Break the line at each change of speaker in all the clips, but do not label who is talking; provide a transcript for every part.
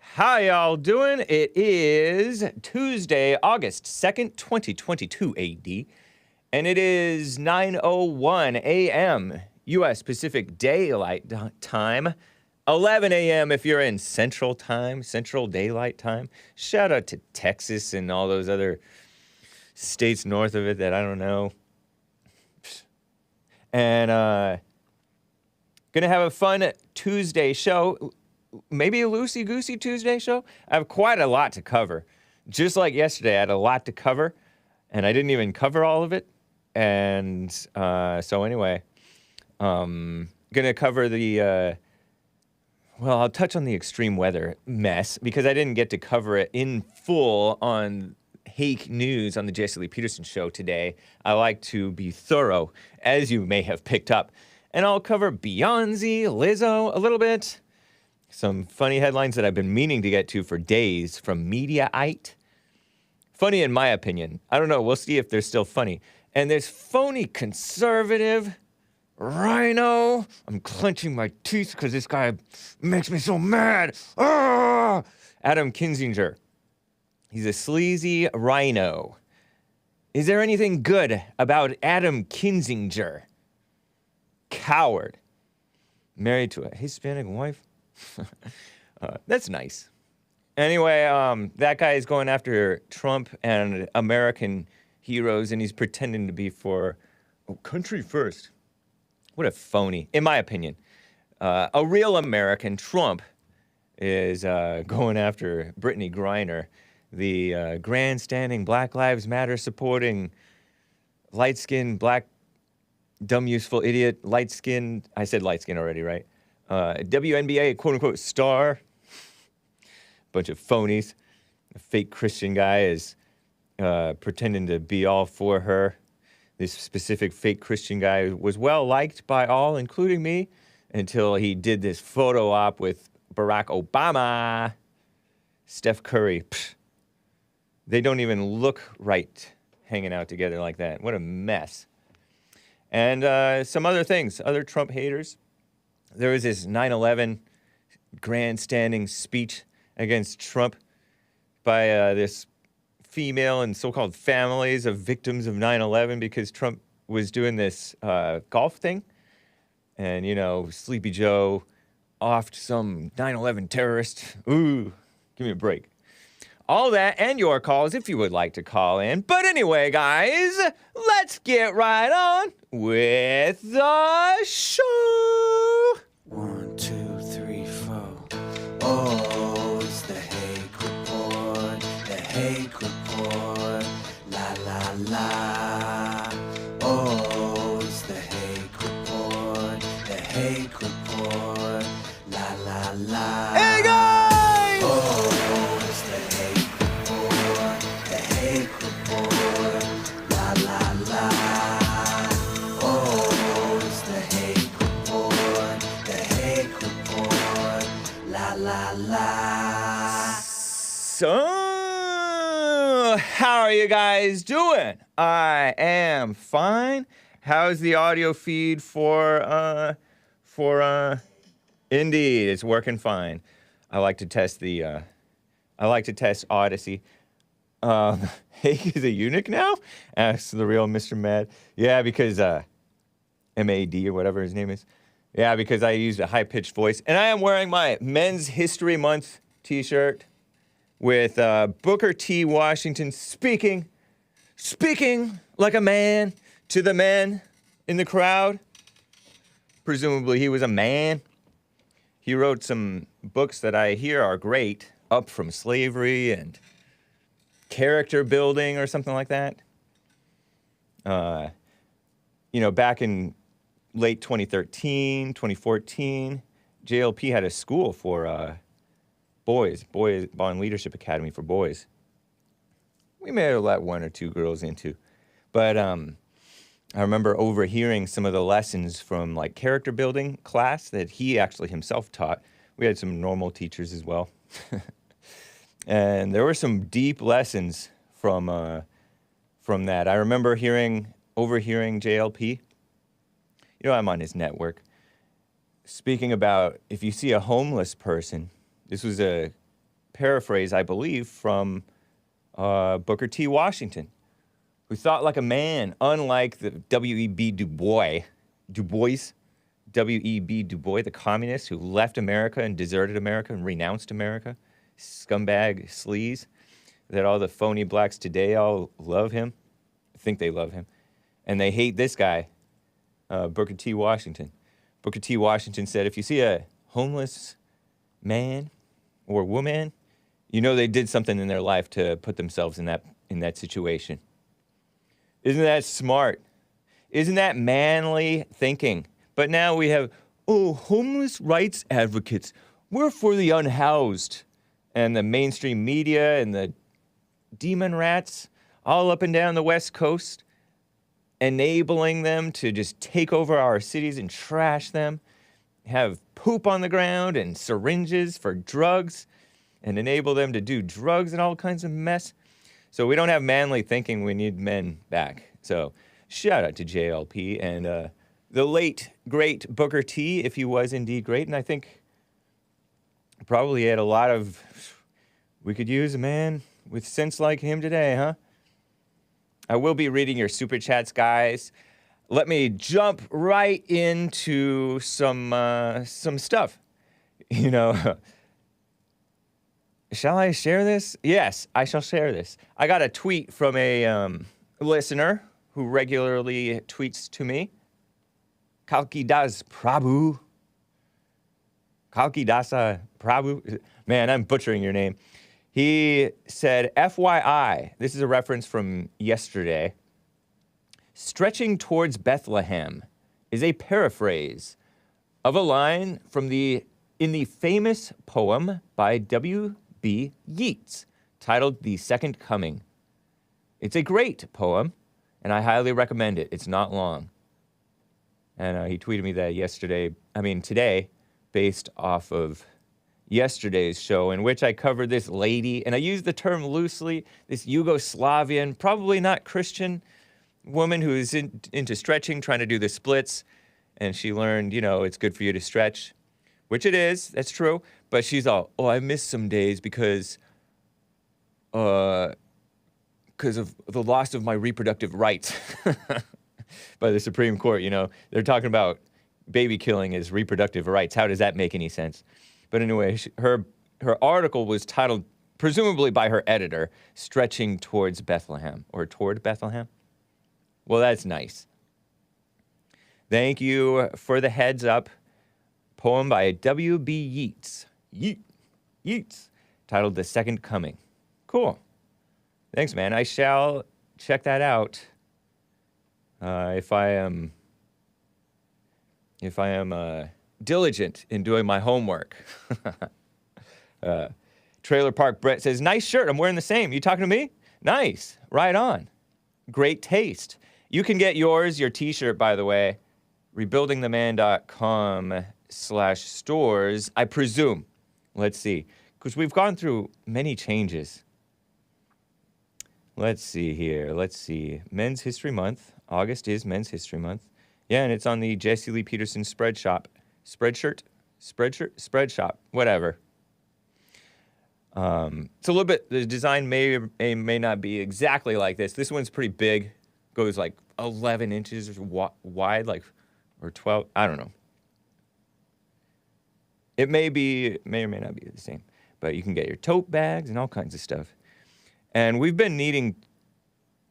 How y'all doing? It is Tuesday, August 2nd, 2022 AD, and it is 9:01 a.m. U.S. Pacific Daylight Time, 11 a.m. if you're in Central Time, Central Daylight Time. Shout out to Texas and all those other states north of it that I don't know. And gonna have a fun Tuesday show. Maybe a loosey-goosey Tuesday show. I have quite a lot to cover. Just like yesterday, I had a lot to cover, and I didn't even cover all of it. And so anyway, gonna cover the, well, I'll touch on the extreme weather mess, because I didn't get to cover it in full on Hake News on the Jesse Lee Peterson show today. I like to be thorough, as you may have picked up. And I'll cover Beyonce, Lizzo a little bit. Some funny headlines that I've been meaning to get to for days from Mediaite. Funny in my opinion. I don't know. We'll see if they're still funny. And this phony conservative RINO. I'm clenching my teeth because this guy makes me so mad. Ah! Adam Kinzinger. He's a sleazy RINO. Is there anything good about Adam Kinzinger? Coward. Married to a Hispanic wife? That's nice. Anyway, that guy is going after Trump and American heroes, and he's pretending to be for country first. What a phony, in my opinion. A real American, Trump, is going after Brittney Griner, the grandstanding Black Lives Matter supporting light-skinned, black, dumb, useful idiot, light-skinned, I said light-skinned already, right? WNBA quote-unquote star. Bunch of phonies. A fake Christian guy is pretending to be all for her. This specific fake Christian guy was well-liked by all, including me, until he did this photo op with Barack Obama. Steph Curry. Psh. They don't even look right hanging out together like that. What a mess. And some other things, other Trump haters. There was this 9/11 grandstanding speech against Trump by this female and so-called families of victims of 9/11 because Trump was doing this golf thing. And, you know, Sleepy Joe offed some 9/11 terrorist. Ooh, give me a break. All that and your calls if you would like to call in. But anyway, guys, let's get right on with the show.
1, 2, 3, 4. Oh, it's the Hake Report. The Hake Report. La la la. Oh, it's the Hake Report. The Hake Report. La la la.
Hey, guys!
Oh, it's the Hake Report. The Hake Report. La la la. Oh, it's the Hake Report. The Hake Report. La la la.
So, how are you guys doing? I am fine. How's the audio feed for Indeed, it's working fine. I like to test Odyssey. Hake is a eunuch now? Asks the real Mr. Mad. Yeah, because, M-A-D or whatever his name is. Yeah, because I used a high-pitched voice. And I am wearing my Men's History Month t-shirt with Booker T. Washington speaking like a man to the men in the crowd. Presumably he was a man. He wrote some books that I hear are great, Up from Slavery and Character Building or something like that. You know, back in late 2013, 2014, JLP had a school for boys, Bond Leadership Academy for boys. We may have let one or two girls into, but I remember overhearing some of the lessons from like character building class that he actually himself taught. We had some normal teachers as well. And there were some deep lessons from that. I remember hearing overhearing JLP. You know, I'm on his network. Speaking about if you see a homeless person, this was a paraphrase, I believe, from Booker T. Washington, who thought like a man, unlike the W.E.B. Du Bois, W.E.B. Du Bois, the communist who left America and deserted America and renounced America, scumbag sleaze, that all the phony blacks today all love him, think they love him, and they hate this guy, Booker T. Washington. Booker T. Washington said, if you see a homeless man or woman, you know they did something in their life to put themselves in that situation. Isn't that smart? Isn't that manly thinking? But now we have, homeless rights advocates. We're for the unhoused. And the mainstream media and the demon rats all up and down the West Coast, enabling them to just take over our cities and trash them, have poop on the ground and syringes for drugs, and enable them to do drugs and all kinds of mess. So we don't have manly thinking. We need men back. So shout out to JLP and the late, great Booker T, if he was indeed great. And I think probably had a lot of, we could use a man with sense like him today, huh? I will be reading your super chats, guys. Let me jump right into some stuff. You know, shall I share this? Yes, I shall share this. I got a tweet from a listener who regularly tweets to me. Kalkidas Prabhu. Kalkidasa Prabhu. Man, I'm butchering your name. He said, FYI, this is a reference from yesterday. Stretching towards Bethlehem is a paraphrase of a line from in the famous poem by W.B. Yeats titled The Second Coming. It's a great poem, and I highly recommend it. It's not long. And he tweeted me that today, based off of yesterday's show, in which I covered this lady, and I used the term loosely, this Yugoslavian, probably not Christian woman who is into stretching, trying to do the splits, and she learned, it's good for you to stretch, which it is, that's true, but she's all, I missed some days because of the loss of my reproductive rights by the Supreme Court, They're talking about baby killing as reproductive rights. How does that make any sense? But anyway, her article was titled, presumably by her editor, Stretching Towards Bethlehem, or Toward Bethlehem. Well, that's nice. Thank you for the heads up. Poem by W.B. Yeats. Yeats. Titled The Second Coming. Cool. Thanks, man. I shall check that out if I am diligent in doing my homework. Trailer Park Brett says, nice shirt. I'm wearing the same. You talking to me? Nice. Right on. Great taste. You can get yours, your t-shirt, by the way, rebuildingtheman.com/stores, I presume. Let's see. Because we've gone through many changes. Let's see here. Let's see. Men's History Month. August is Men's History Month. Yeah, and it's on the Jesse Lee Peterson spread shop. Spread shop, whatever. It's a little bit, the design may not be exactly like this. This one's pretty big, goes like 11 inches wide, or 12, I don't know. It may or may not be the same, but you can get your tote bags and all kinds of stuff. And we've been needing,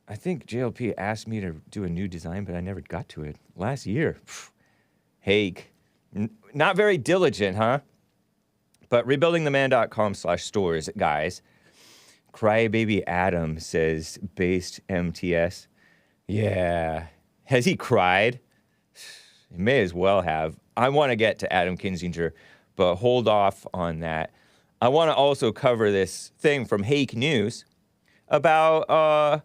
I think JLP asked me to do a new design, but I never got to it. Last year. Hake. Not very diligent, huh? But rebuildingtheman.com/stores, guys. Crybaby Adam says, based MTS. Yeah. Has he cried? He may as well have. I want to get to Adam Kinzinger, but hold off on that. I want to also cover this thing from Hake News about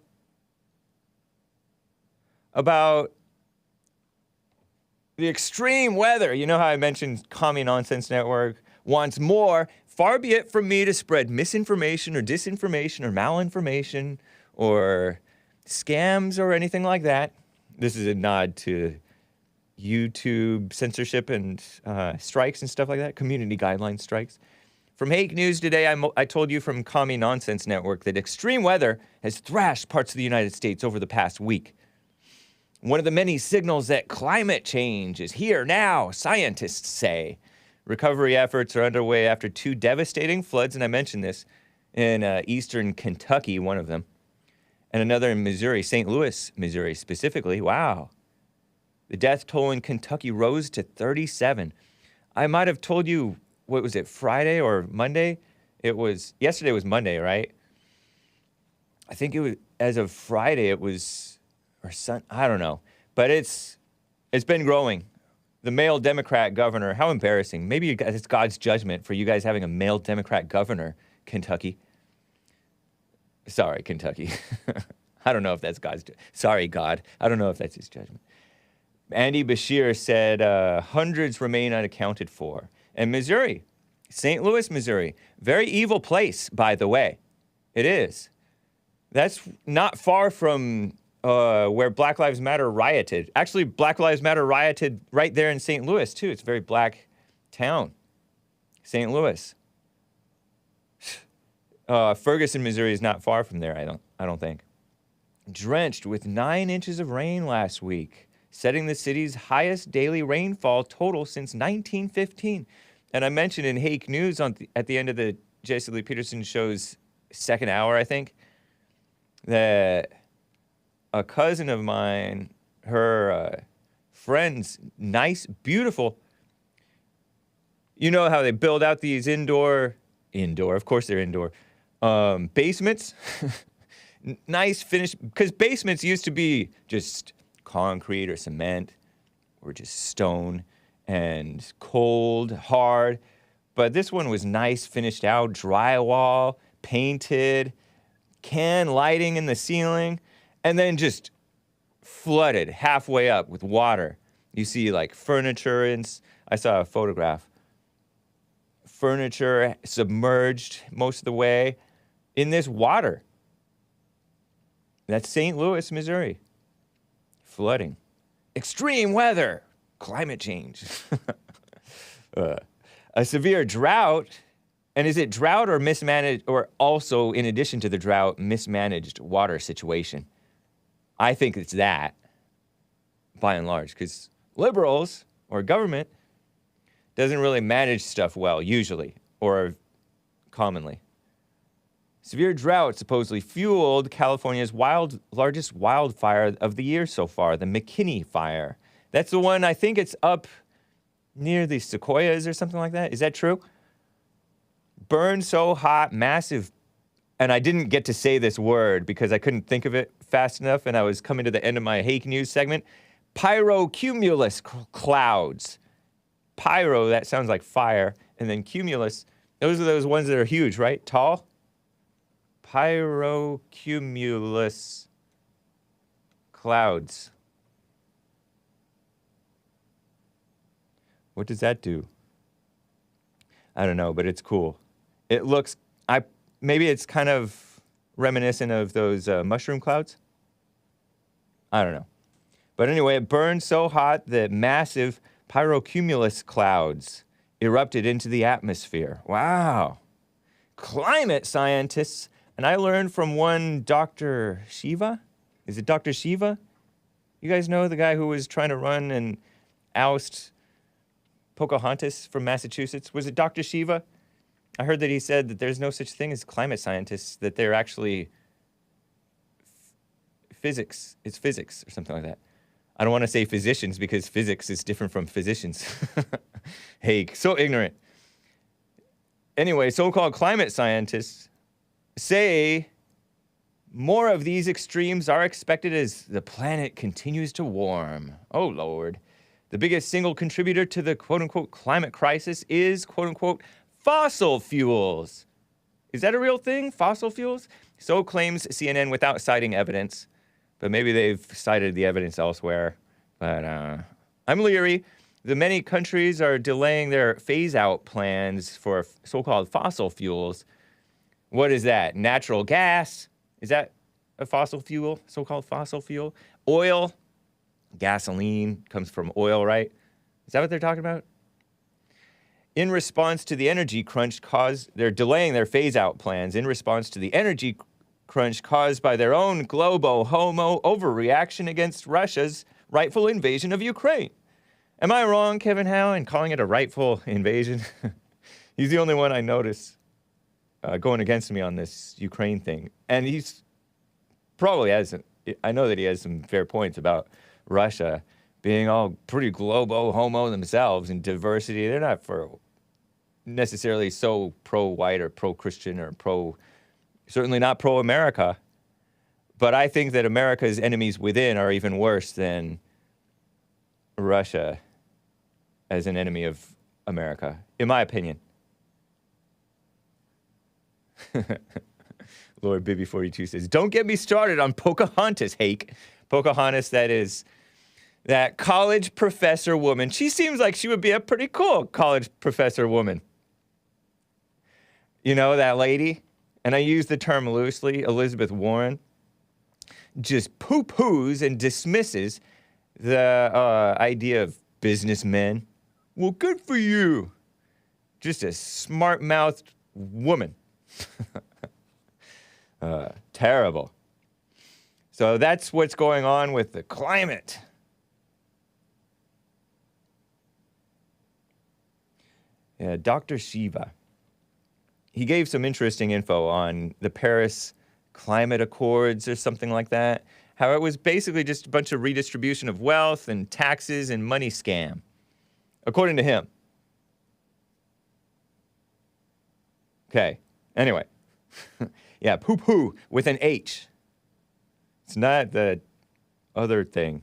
the extreme weather. You know how I mentioned Commie Nonsense Network wants more. Far be it from me to spread misinformation or disinformation or malinformation or scams or anything like that. This is a nod to YouTube censorship and strikes and stuff like that, community guideline strikes. From Hake News today, I told you from Commie Nonsense Network that extreme weather has thrashed parts of the United States over the past week. One of the many signals that climate change is here now, scientists say. Recovery efforts are underway after 2 devastating floods, and I mentioned this, in eastern Kentucky, one of them, and another in Missouri, St. Louis, Missouri specifically. Wow. The death toll in Kentucky rose to 37. I might have told you, what was it, Friday or Monday? Yesterday was Monday, right? I think it was, as of Friday, it was, or I don't know. But it's been growing. The male Democrat governor, how embarrassing. Maybe it's God's judgment for you guys having a male Democrat governor, Kentucky. Sorry, Kentucky. I don't know if that's sorry, God. I don't know if that's his judgment. Andy Bashir said hundreds remain unaccounted for. And Missouri, St. Louis, Missouri, very evil place, by the way. It is. That's not far from where Black Lives Matter rioted. Actually, Black Lives Matter rioted right there in St. Louis, too. It's a very black town, St. Louis. Ferguson, Missouri is not far from there, I don't think. Drenched with 9 inches of rain last week, setting the city's highest daily rainfall total since 1915. And I mentioned in Hake News at the end of the Jesse Lee Peterson show's second hour, I think, that a cousin of mine, her friend's nice, beautiful, you know how they build out these indoor, of course they're indoor, basements. Nice finish, because basements used to be just concrete or cement or just stone and cold, hard. But this one was nice, finished out, drywall, painted, can lighting in the ceiling, and then just flooded halfway up with water. You see like furniture, and I saw a photograph. Furniture submerged most of the way in this water. That's St. Louis, Missouri. Flooding. Extreme weather. Climate change. A severe drought. And is it drought or mismanaged, or also, in addition to the drought, mismanaged water situation? I think it's that, by and large, because liberals or government doesn't really manage stuff well, usually, or commonly. Severe drought supposedly fueled California's largest wildfire of the year so far, the McKinney Fire. That's the one, I think it's up near the Sequoias or something like that. Is that true? Burned so hot, massive, and I didn't get to say this word because I couldn't think of it fast enough, and I was coming to the end of my Hake News segment. Pyrocumulus clouds. Pyro, that sounds like fire, and then cumulus, those are those ones that are huge, right? Tall? Pyrocumulus clouds. What does that do? I don't know, but it's cool. It looks, maybe it's kind of reminiscent of those mushroom clouds. I don't know. But anyway, it burned so hot that massive pyrocumulus clouds erupted into the atmosphere. Wow. Climate scientists, and I learned from one Dr. Shiva. Is it Dr. Shiva? You guys know the guy who was trying to run and oust Pocahontas from Massachusetts? Was it Dr. Shiva? I heard that he said that there's no such thing as climate scientists, that they're actually physics. It's physics or something like that. I don't want to say physicians because physics is different from physicians. Hey, so ignorant. Anyway, so-called climate scientists say more of these extremes are expected as the planet continues to warm. Oh, Lord. The biggest single contributor to the quote-unquote climate crisis is quote-unquote fossil fuels. Is that a real thing, fossil fuels? So claims CNN without citing evidence. But maybe they've cited the evidence elsewhere. But I'm leery. The many countries are delaying their phase-out plans for so-called fossil fuels. What is that? Natural gas? Is that a fossil fuel, so-called fossil fuel? Oil? Gasoline comes from oil, right? Is that what they're talking about? In response to the energy crunch they're delaying their phase-out plans in response to the energy crunch caused by their own globo-homo overreaction against Russia's rightful invasion of Ukraine. Am I wrong, Kevin Howe, in calling it a rightful invasion? He's the only one I notice going against me on this Ukraine thing. And he's probably I know that he has some fair points about Russia being all pretty globo-homo themselves and diversity. They're not necessarily so pro-white or pro-Christian or certainly not pro-America. But I think that America's enemies within are even worse than Russia as an enemy of America, in my opinion. Lord Bibby 42 says, don't get me started on Pocahontas, Hake. Pocahontas, that is that college professor woman. She seems like she would be a pretty cool college professor woman. You know, that lady, and I use the term loosely, Elizabeth Warren, just poo-poos and dismisses the idea of businessmen. Well, good for you. Just a smart-mouthed woman. Terrible. So that's what's going on with the climate. Yeah, Dr. Shiva. He gave some interesting info on the Paris Climate Accords or something like that. How it was basically just a bunch of redistribution of wealth and taxes and money scam, according to him. Okay, anyway. Yeah, poo-poo with an H. It's not the other thing.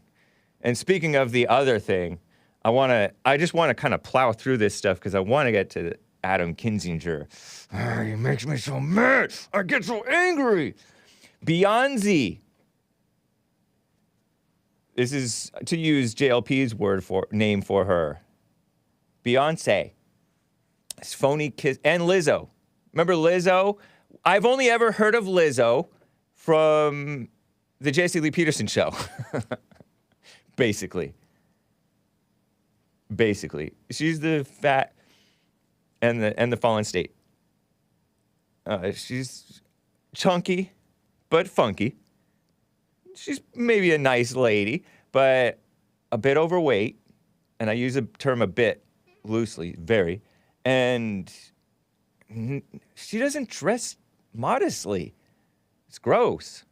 And speaking of the other thing, I just want to kind of plow through this stuff because I want to get to Adam Kinzinger. He makes me so mad. I get so angry. Beyonce. This is to use JLP's name for her. Beyonce. It's phony kiss. And Lizzo. Remember Lizzo? I've only ever heard of Lizzo from the Jesse Lee Peterson show. Basically. She's the fat and the fallen state. She's chunky, but funky. She's maybe a nice lady, but a bit overweight. And I use the term a bit loosely, very. And she doesn't dress modestly. It's gross.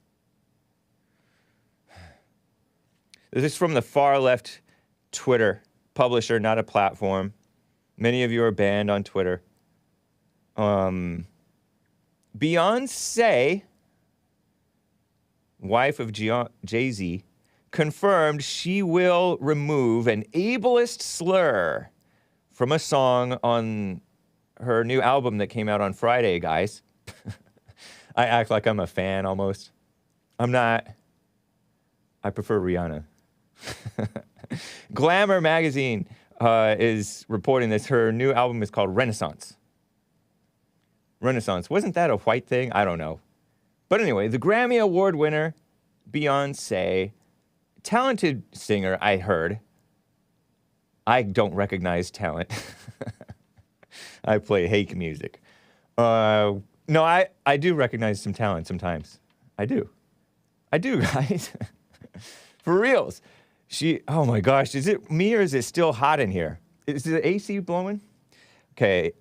This is from the far left Twitter publisher, not a platform. Many of you are banned on Twitter. Beyonce, wife of Jay-Z, confirmed she will remove an ableist slur from a song on her new album that came out on Friday, guys. I act like I'm a fan almost. I'm not. I prefer Rihanna. Glamour magazine is reporting this. Her new album is called Renaissance. Renaissance. Wasn't that a white thing? I don't know. But anyway, the Grammy Award winner, Beyonce, talented singer, I heard. I don't recognize talent. I play Hake music. No, I do recognize some talent sometimes. I do, guys. For reals. Oh my gosh, is it me or is it still hot in here? Is the AC blowing? Okay,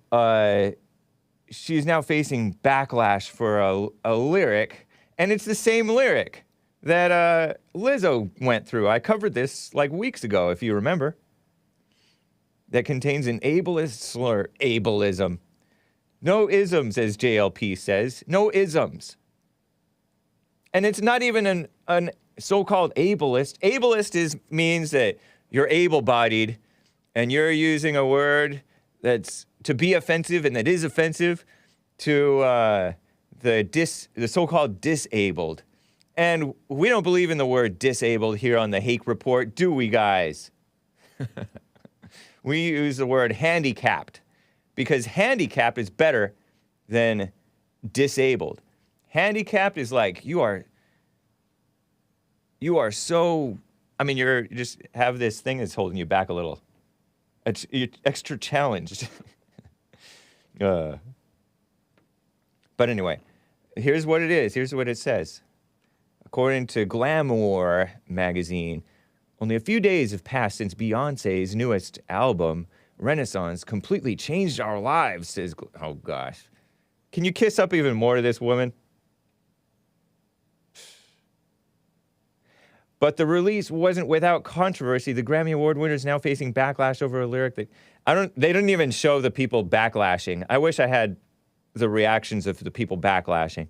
she's now facing backlash for a lyric, and it's the same lyric that Lizzo went through. I covered this like weeks ago, if you remember. That contains an ableist slur. Ableism. No isms, as JLP says. No isms. And it's not even an so-called ableist. Ableist means that you're able-bodied and you're using a word that's to be offensive and that is offensive to the so-called disabled. And we don't believe in the word disabled here on the Hake Report, do we, guys? We use the word handicapped because handicapped is better than disabled. Handicapped is like you are so I mean, you just have this thing that's holding you back a little. You're extra challenged. But anyway, here's what it is. Here's what it says. According to Glamour magazine, only a few days have passed since Beyonce's newest album, Renaissance, completely changed our lives, says... Oh, gosh. Can you kiss up even more to this woman? But the release wasn't without controversy. The Grammy Award winner is now facing backlash over a lyric that... They don't even show the people backlashing. I wish I had the reactions of the people backlashing.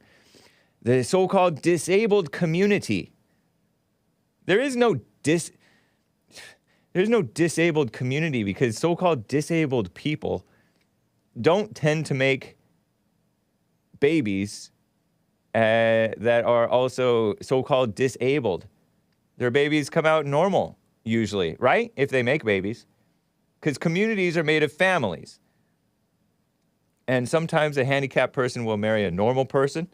The so-called disabled community. There is no disabled community because so-called disabled people don't tend to make babies that are also so-called disabled. Their babies come out normal, usually, right? If they make babies. Because communities are made of families. And sometimes a handicapped person will marry a normal person,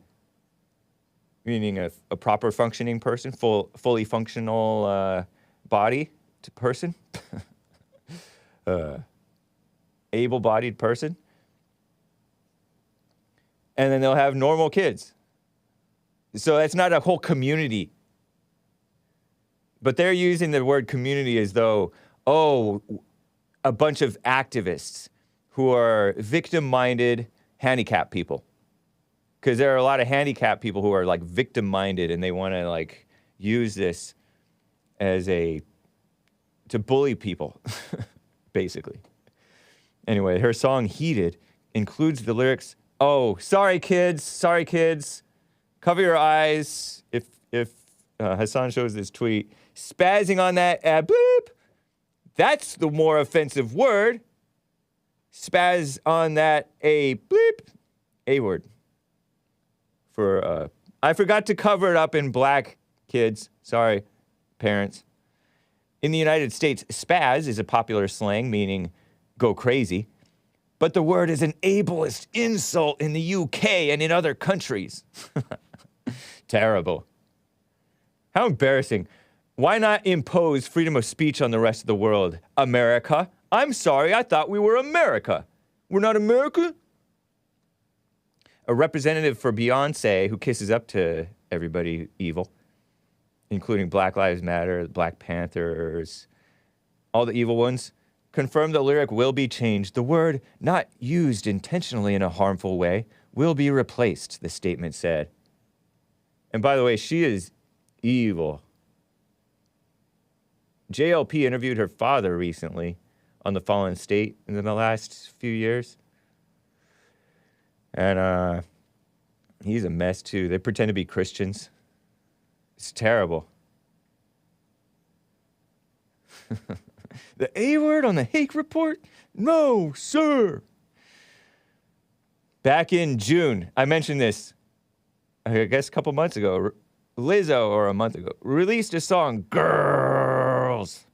meaning a proper functioning person, fully functional body to person, able-bodied person. And then they'll have normal kids. So that's not a whole community. But they're using the word community as though, oh, a bunch of activists who are victim-minded handicapped people. Because there are a lot of handicapped people who are like victim-minded and they want to like use this as to bully people, basically. Anyway, her song Heated includes the lyrics, oh, sorry kids, cover your eyes. If Hassan shows this tweet, spazzing on that bleep, that's the more offensive word. Spaz on that a bleep, a word. I forgot to cover it up in black, kids. Sorry, parents. In the United States, spaz is a popular slang meaning go crazy. But the word is an ableist insult in the UK and in other countries. Terrible. How embarrassing. Why not impose freedom of speech on the rest of the world? America? I'm sorry, I thought we were America. We're not America? A representative for Beyonce, who kisses up to everybody evil, including Black Lives Matter, Black Panthers, all the evil ones, confirmed the lyric will be changed. The word, not used intentionally in a harmful way, will be replaced, the statement said. And by the way, she is evil. JLP interviewed her father recently on the Fallen State in the last few years. And he's a mess, too. They pretend to be Christians. It's terrible. The A word on the Hake Report? No, sir. Back in June, I mentioned this, I guess a couple months ago, Lizzo, or a month ago, released a song, Girls,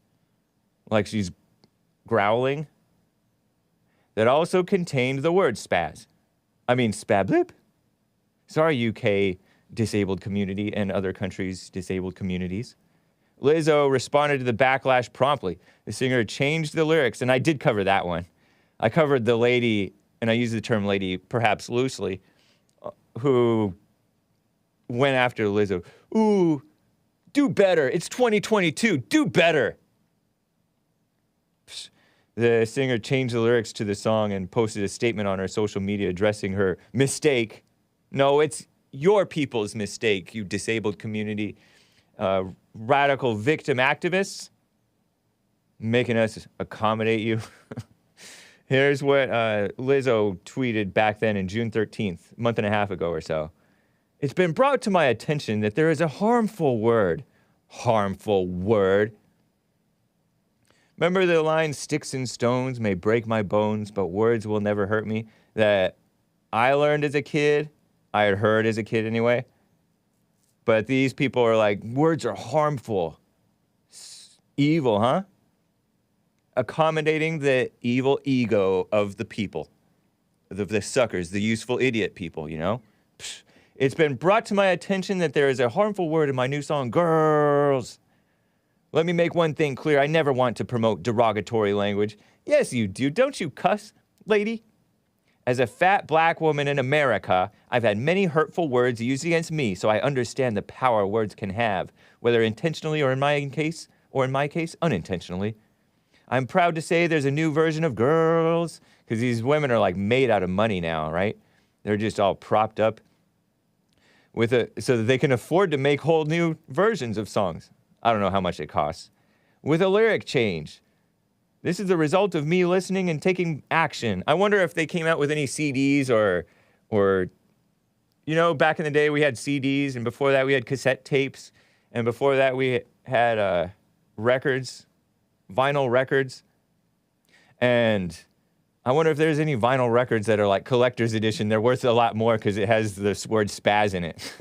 like she's growling, that also contained the word spaz. I mean, spablip. Sorry, UK disabled community and other countries' disabled communities. Lizzo responded to the backlash promptly. The singer changed the lyrics, and I did cover that one. I covered the lady, and I use the term lady perhaps loosely, who went after Lizzo. Ooh, do better. It's 2022. Do better. The singer changed the lyrics to the song and posted a statement on her social media addressing her mistake. No, it's your people's mistake, you disabled community. Radical victim activists making us accommodate you. Here's what Lizzo tweeted back then in June 13th, a month and a half ago or so. It's been brought to my attention that there is a harmful word. Remember the line, sticks and stones may break my bones, but words will never hurt me, that I learned as a kid, I had heard as a kid anyway. But these people are like, words are harmful. Evil, huh? Accommodating the evil ego of the people. The suckers, the useful idiot people, you know? It's been brought to my attention that there is a harmful word in my new song, Girls. Let me make one thing clear. I never want to promote derogatory language. Yes, you do. Don't you cuss, lady? As a fat black woman in America, I've had many hurtful words used against me, so I understand the power words can have, whether intentionally or in my case, unintentionally. I'm proud to say there's a new version of girls, because these women are like made out of money now, right? They're just all propped up so that they can afford to make whole new versions of songs. I don't know how much it costs. With a lyric change. This is the result of me listening and taking action. I wonder if they came out with any CDs or back in the day we had CDs, and before that we had cassette tapes, and before that we had records, vinyl records. And I wonder if there's any vinyl records that are like collector's edition. They're worth a lot more because it has the word spaz in it.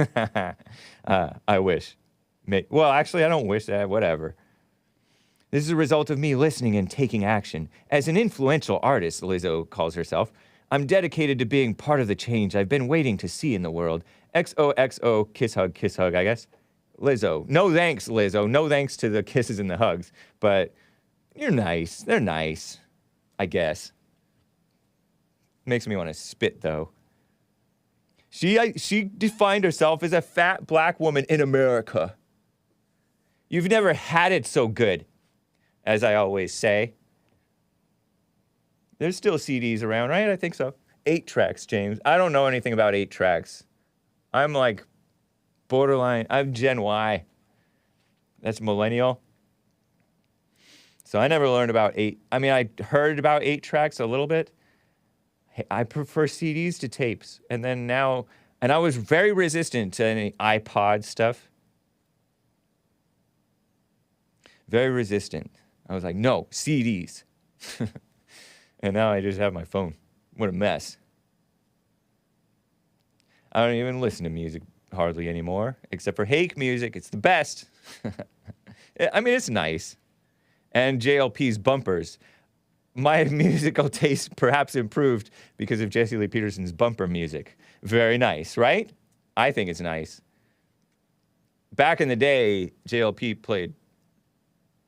I wish. Well, actually, I don't wish that. Whatever. This is a result of me listening and taking action. As an influential artist, Lizzo calls herself, I'm dedicated to being part of the change I've been waiting to see in the world. XOXO, kiss hug, I guess. Lizzo. No thanks, Lizzo. No thanks to the kisses and the hugs. But you're nice. They're nice, I guess. Makes me want to spit, though. She defined herself as a fat black woman in America. You've never had it so good, as I always say. There's still CDs around, right? I think so. 8 tracks, James. I don't know anything about 8 tracks. I'm like borderline. I'm Gen Y. That's millennial. So I never learned about 8. I mean, I heard about 8 tracks a little bit. I prefer CDs to tapes. And then now, and I was very resistant to any iPod stuff. Very resistant. I was like, no, CDs. And now I just have my phone. What a mess. I don't even listen to music hardly anymore, except for Hake music. It's the best. I mean, it's nice. And JLP's bumpers. My musical taste perhaps improved because of Jesse Lee Peterson's bumper music. Very nice, right? I think it's nice. Back in the day, JLP played,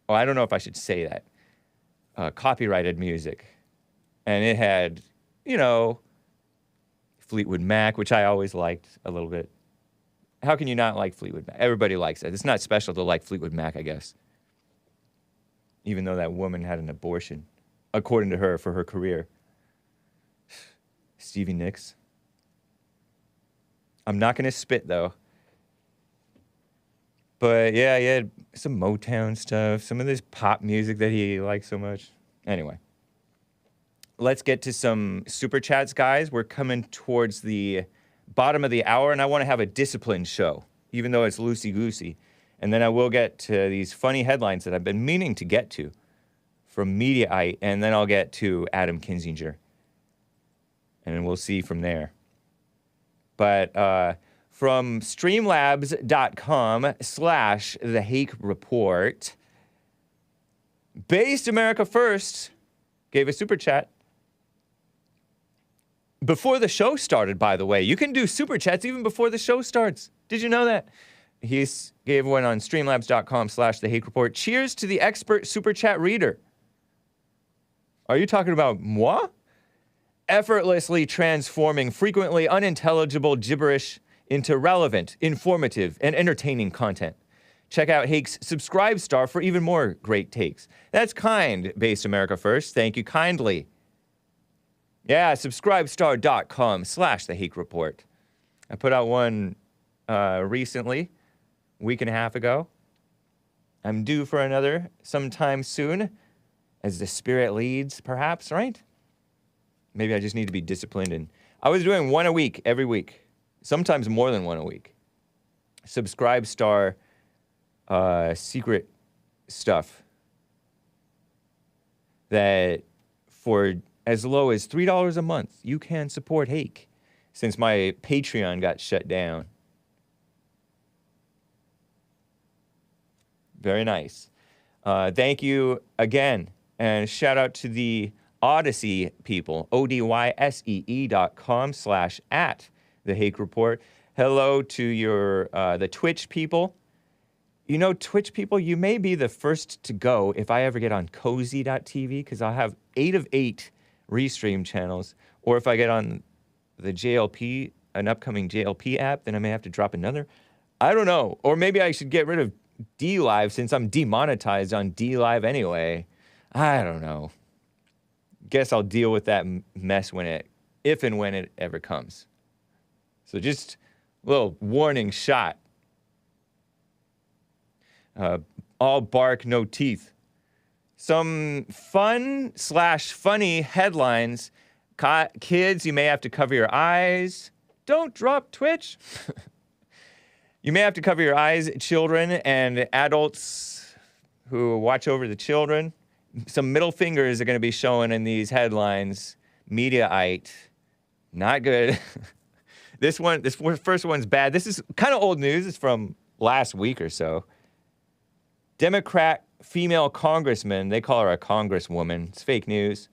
I don't know if I should say that, copyrighted music. And it had, Fleetwood Mac, which I always liked a little bit. How can you not like Fleetwood Mac? Everybody likes it. It's not special to like Fleetwood Mac, I guess. Even though that woman had an abortion, according to her, for her career. Stevie Nicks. I'm not going to spit, though. But, yeah, he had some Motown stuff, some of this pop music that he liked so much. Anyway. Let's get to some super chats, guys. We're coming towards the bottom of the hour, and I want to have a disciplined show, even though it's loosey-goosey. And then I will get to these funny headlines that I've been meaning to get to from Mediaite, and then I'll get to Adam Kinzinger. And we'll see from there. But from streamlabs.com/The Hake Report, Based America First gave a super chat. Before the show started, by the way. You can do super chats even before the show starts. Did you know that? He gave one on streamlabs.com/The Hake Report. Cheers to the expert super chat reader. Are you talking about moi? Effortlessly transforming frequently unintelligible gibberish into relevant, informative, and entertaining content. Check out Hake's Subscribe Star for even more great takes. That's kind, Based America First. Thank you kindly. Yeah, subscribestar.com/The Hake Report. I put out one recently, a week and a half ago. I'm due for another sometime soon, as the spirit leads, perhaps, right? Maybe I just need to be disciplined. And I was doing one a week, every week. Sometimes more than one a week. Subscribe Star secret stuff that for as low as $3 a month, you can support Hake, since my Patreon got shut down. Very nice. Thank you again. And shout out to the Odyssey people, odyssee.com/@The Hake Report. Hello to your the Twitch people. You know, Twitch people, you may be the first to go if I ever get on cozy.tv, because I'll have 8 of 8 restream channels. Or if I get on the JLP, an upcoming JLP app, then I may have to drop another. I don't know. Or maybe I should get rid of D-Live since I'm demonetized on D-Live anyway. I don't know. Guess I'll deal with that mess if and when it ever comes. So just a little warning shot. All bark, no teeth. Some fun/funny headlines. Kids, you may have to cover your eyes. Don't drop Twitch. You may have to cover your eyes, children and adults who watch over the children. Some middle fingers are going to be showing in these headlines. Mediaite. Not good. This first one's bad. This is kind of old news. It's from last week or so. Democrat female congressman, they call her a congresswoman. It's fake news.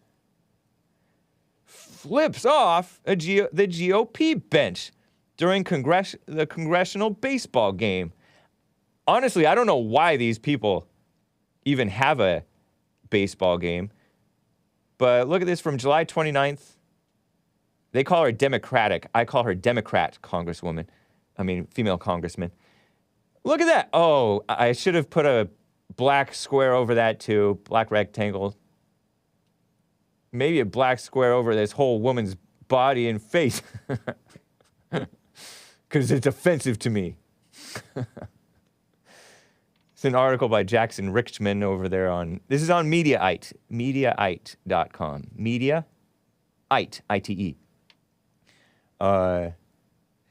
Flips off the GOP bench during the congressional baseball game. Honestly, I don't know why these people even have a baseball game. But look at this from July 29th. They call her Democratic. I call her Democrat congresswoman. I mean, female congressman. Look at that. Oh, I should have put a black square over that too. Black rectangle. Maybe a black square over this whole woman's body and face. Because it's offensive to me. It's an article by Jackson Richmond over there on... This is on Mediaite. Mediaite.com. Mediaite. I-T-E.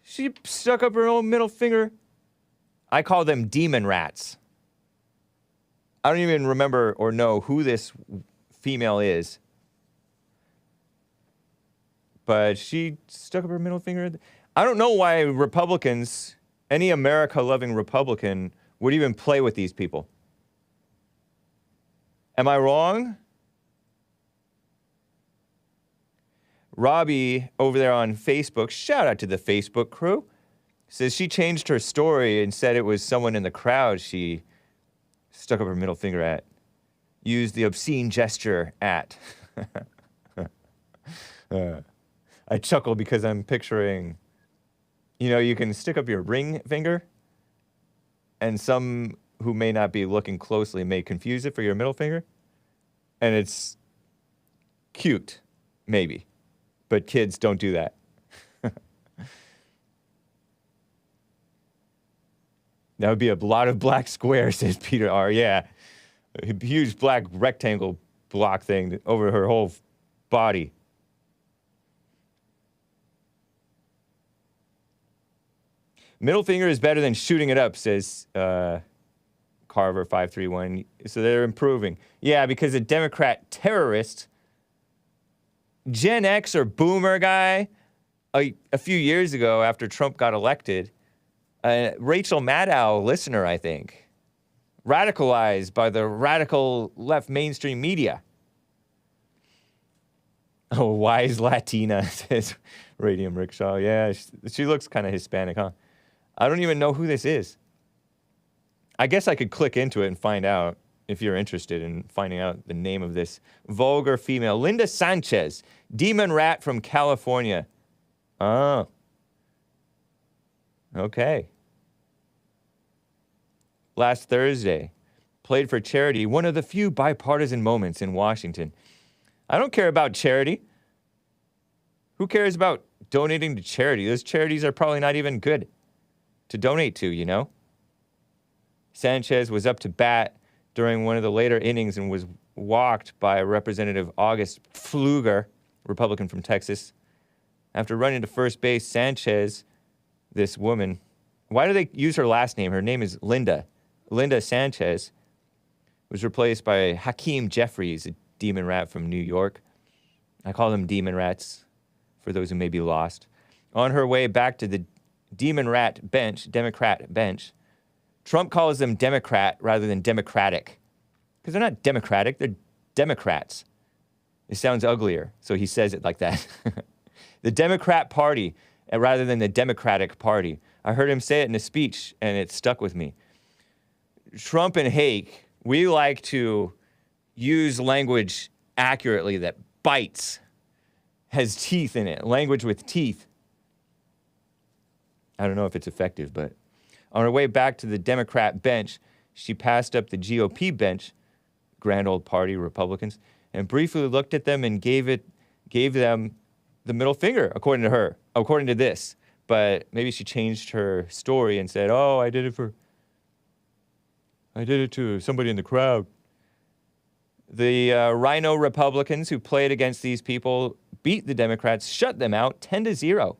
She stuck up her own middle finger. I call them demon rats. I don't even remember or know who this female is. But she stuck up her middle finger. I don't know why Republicans, any America-loving Republican, would even play with these people. Am I wrong? Robbie over there on Facebook, shout out to the Facebook crew, says she changed her story and said it was someone in the crowd she stuck up her middle finger at. Used the obscene gesture at. I chuckle because I'm picturing, you know, you can stick up your ring finger, and some who may not be looking closely may confuse it for your middle finger, and it's cute, maybe. But kids, don't do that. That would be a lot of black squares, says Peter R. Yeah. A huge black rectangle block thing over her whole body. Middle finger is better than shooting it up, says Carver531. So they're improving. Yeah, because a Democrat terrorist, Gen X or boomer guy, a few years ago after Trump got elected, Rachel Maddow, listener, I think, radicalized by the radical left mainstream media. Oh, wise Latina, says Radium Rickshaw. Yeah, she looks kind of Hispanic, huh? I don't even know who this is. I guess I could click into it and find out if you're interested in finding out the name of this vulgar female. Linda Sanchez, demon rat from California. Oh. Okay. Last Thursday, played for charity, one of the few bipartisan moments in Washington. I don't care about charity. Who cares about donating to charity? Those charities are probably not even good to donate to, you know? Sanchez was up to bat during one of the later innings and was walked by Representative August Pfluger, Republican from Texas. After running to first base, Sanchez, this woman, why do they use her last name? Her name is Linda. Linda Sanchez was replaced by Hakeem Jeffries, a demon rat from New York. I call them demon rats, for those who may be lost. On her way back to the demon rat bench, Democrat bench, Trump calls them Democrat rather than Democratic. Because they're not Democratic, they're Democrats. It sounds uglier, so he says it like that. The Democrat Party rather than the Democratic Party. I heard him say it in a speech, and it stuck with me. Trump and Hake, we like to use language accurately that bites, has teeth in it, language with teeth. I don't know if it's effective, but on her way back to the Democrat bench, she passed up the GOP bench, grand old party Republicans, and briefly looked at them and gave them the middle finger, according to her, according to this. But maybe she changed her story and said, oh, I did it to somebody in the crowd. The RINO Republicans who played against these people beat the Democrats, shut them out 10-0.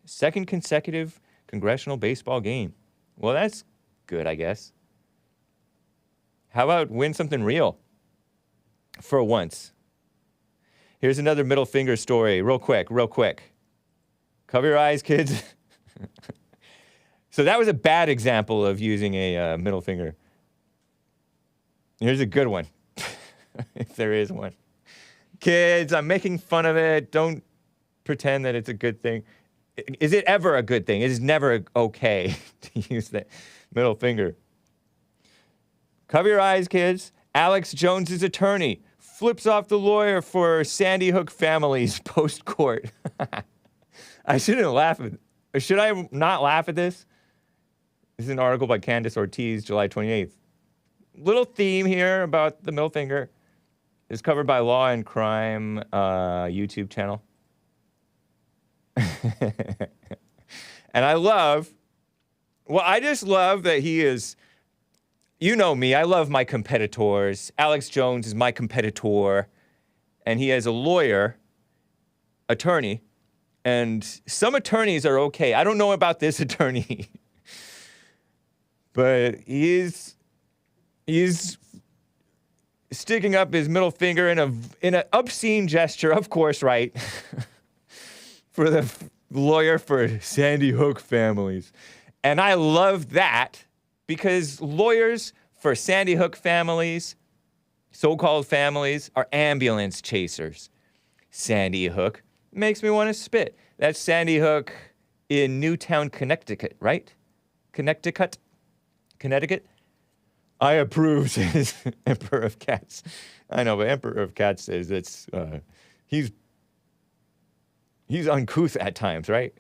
Second consecutive congressional baseball game. Well, that's good, I guess. How about win something real for once? Here's another middle finger story, real quick. Cover your eyes, kids. So that was a bad example of using a middle finger. Here's a good one, if there is one. Kids, I'm making fun of it. Don't pretend that it's a good thing. Is it ever a good thing? It is never okay to use the middle finger. Cover your eyes, kids. Alex Jones's attorney flips off the lawyer for Sandy Hook families post-court. I shouldn't laugh at it. Should I not laugh at this? This is an article by Candace Ortiz, July 28th. Little theme here about the middle finger. It's covered by Law and Crime YouTube channel. And I just love that he is, you know me, I love my competitors. Alex Jones is my competitor, and he has a lawyer, attorney, and some attorneys are okay. I don't know about this attorney, but he's sticking up his middle finger in an obscene gesture, of course, right? For the lawyer for Sandy Hook families. And I love that because lawyers for Sandy Hook families, so-called families, are ambulance chasers. Sandy Hook makes me want to spit. That's Sandy Hook in Newtown, Connecticut, right? Connecticut? I approve, says Emperor of Cats. I know, but Emperor of Cats says it's, he's uncouth at times, right?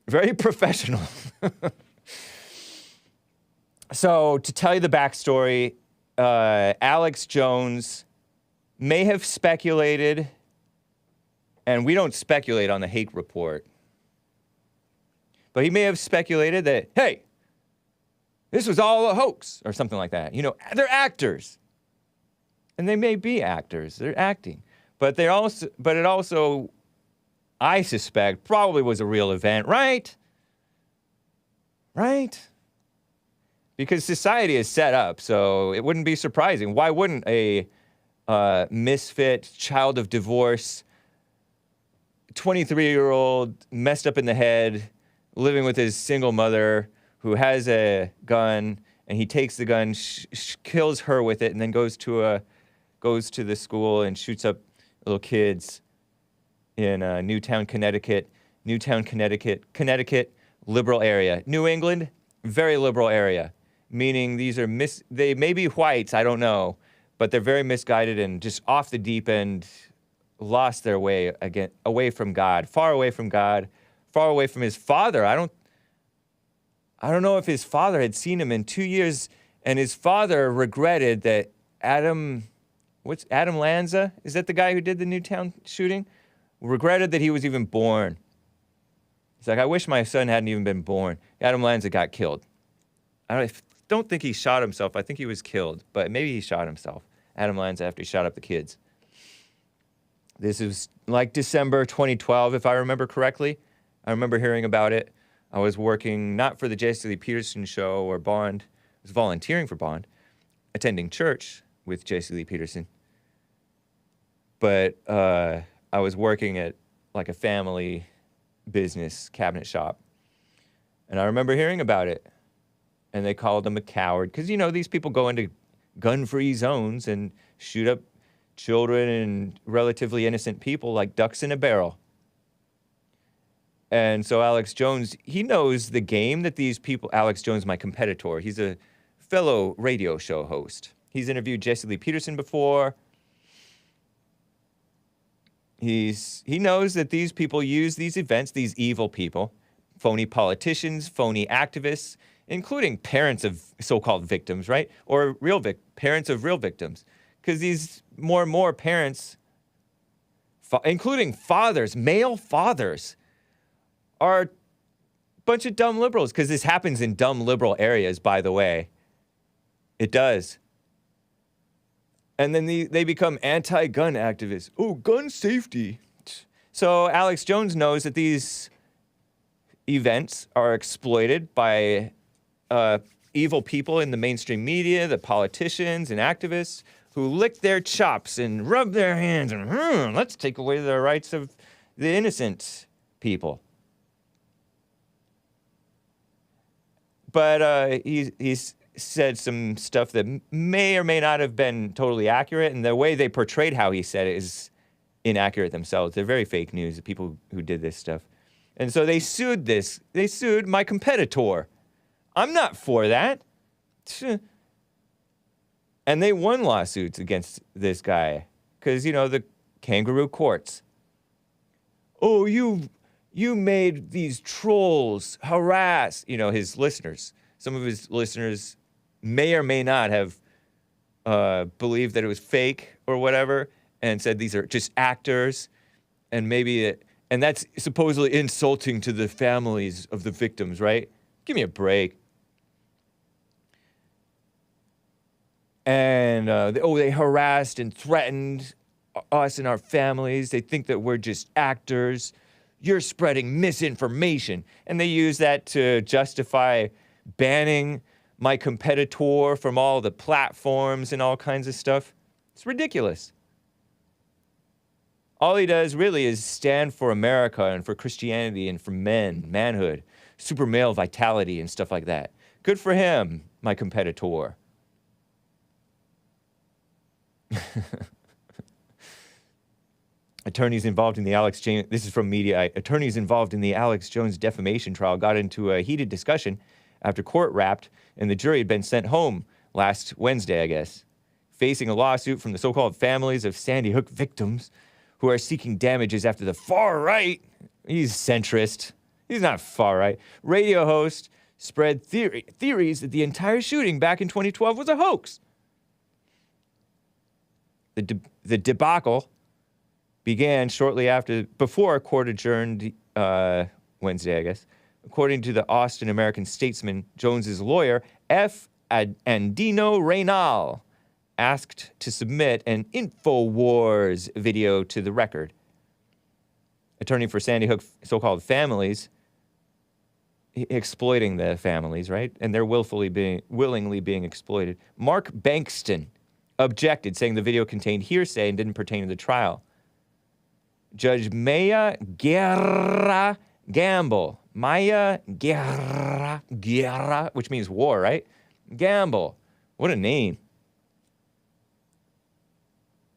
Very professional. So, to tell you the backstory, Alex Jones may have speculated, and we don't speculate on the Hake Report, but he may have speculated that, hey, this was all a hoax, or something like that. You know, they're actors. And they may be actors. They're acting. But it also, I suspect, probably was a real event, right? Right? Because society is set up, so it wouldn't be surprising. Why wouldn't a misfit, child of divorce, 23-year-old, messed up in the head, living with his single mother, who has a gun, and he takes the gun, kills her with it, and then goes to the school and shoots up little kids in Newtown, Connecticut, liberal area. New England, very liberal area, meaning these are they may be whites, I don't know, but they're very misguided and just off the deep end, lost their way again, away from God, far away from his father. I don't know if his father had seen him in 2 years, and his father regretted that Adam Lanza? Is that the guy who did the Newtown shooting? Regretted that he was even born. He's like, I wish my son hadn't even been born. Adam Lanza got killed. I don't think he shot himself. I think he was killed, but maybe he shot himself. Adam Lanza, after he shot up the kids. This is like December 2012, if I remember correctly. I remember hearing about it. I was working not for the Jesse Peterson show or Bond. I was volunteering for Bond, attending church with Jesse Lee Peterson. But I was working at like a family business cabinet shop. And I remember hearing about it. And they called him a coward. Because, you know, these people go into gun-free zones and shoot up children and relatively innocent people like ducks in a barrel. And so Alex Jones, he knows the game that these people, Alex Jones, my competitor, he's a fellow radio show host. He's interviewed Jesse Lee Peterson before. He knows that these people use these events, these evil people, phony politicians, phony activists, including parents of so-called victims, right? Or parents of real victims. Because these more and more parents, including fathers, male fathers, are a bunch of dumb liberals. Because this happens in dumb liberal areas, by the way. It does. And then they become anti-gun activists. Oh, gun safety. So Alex Jones knows that these events are exploited by evil people in the mainstream media, the politicians and activists who lick their chops and rub their hands and let's take away the rights of the innocent people. But he's said some stuff that may or may not have been totally accurate, and the way they portrayed how he said it is inaccurate themselves. They're very fake news, the people who did this stuff. And so they sued my competitor. I'm not for that. And they won lawsuits against this guy because, the kangaroo courts. Oh, you made these trolls harass, his listeners. Some of his listeners may or may not have believed that it was fake or whatever and said these are just actors and and that's supposedly insulting to the families of the victims, right? Give me a break. And they harassed and threatened us and our families. They think that we're just actors. You're spreading misinformation. And they use that to justify banning my competitor from all the platforms and all kinds of stuff. It's ridiculous. All he does really is stand for America and for Christianity and for manhood, super male vitality and stuff like that. Good for him, my competitor. Attorneys involved in the this is from Mediaite. Attorneys involved in the Alex Jones defamation trial got into a heated discussion after court wrapped and the jury had been sent home last Wednesday, I guess, facing a lawsuit from the so-called families of Sandy Hook victims who are seeking damages after the far right, he's centrist, he's not far right, radio host spread theories that the entire shooting back in 2012 was a hoax. The debacle began shortly before a court adjourned Wednesday, I guess. According to the Austin American Statesman, Jones's lawyer, F. Andino Reynal, asked to submit an InfoWars video to the record. Attorney for Sandy Hook so-called families, exploiting the families, right? And they're willingly being exploited. Mark Bankston objected, saying the video contained hearsay and didn't pertain to the trial. Judge Maya Guerra Gamble, which means war, right? Gamble. What a name.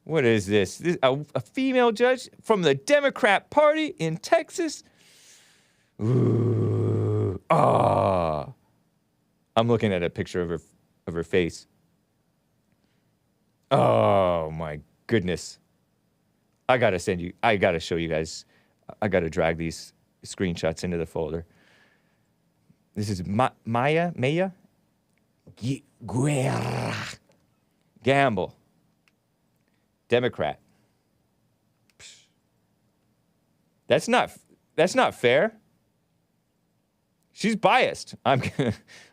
What is this? A female judge from the Democrat Party in Texas? Ooh. Ah. I'm looking at a picture of her face. Oh my goodness. I gotta show you guys. I gotta drag these screenshots into the folder. This is Maya Guerra Gamble, Democrat. That's not fair. She's biased. I'm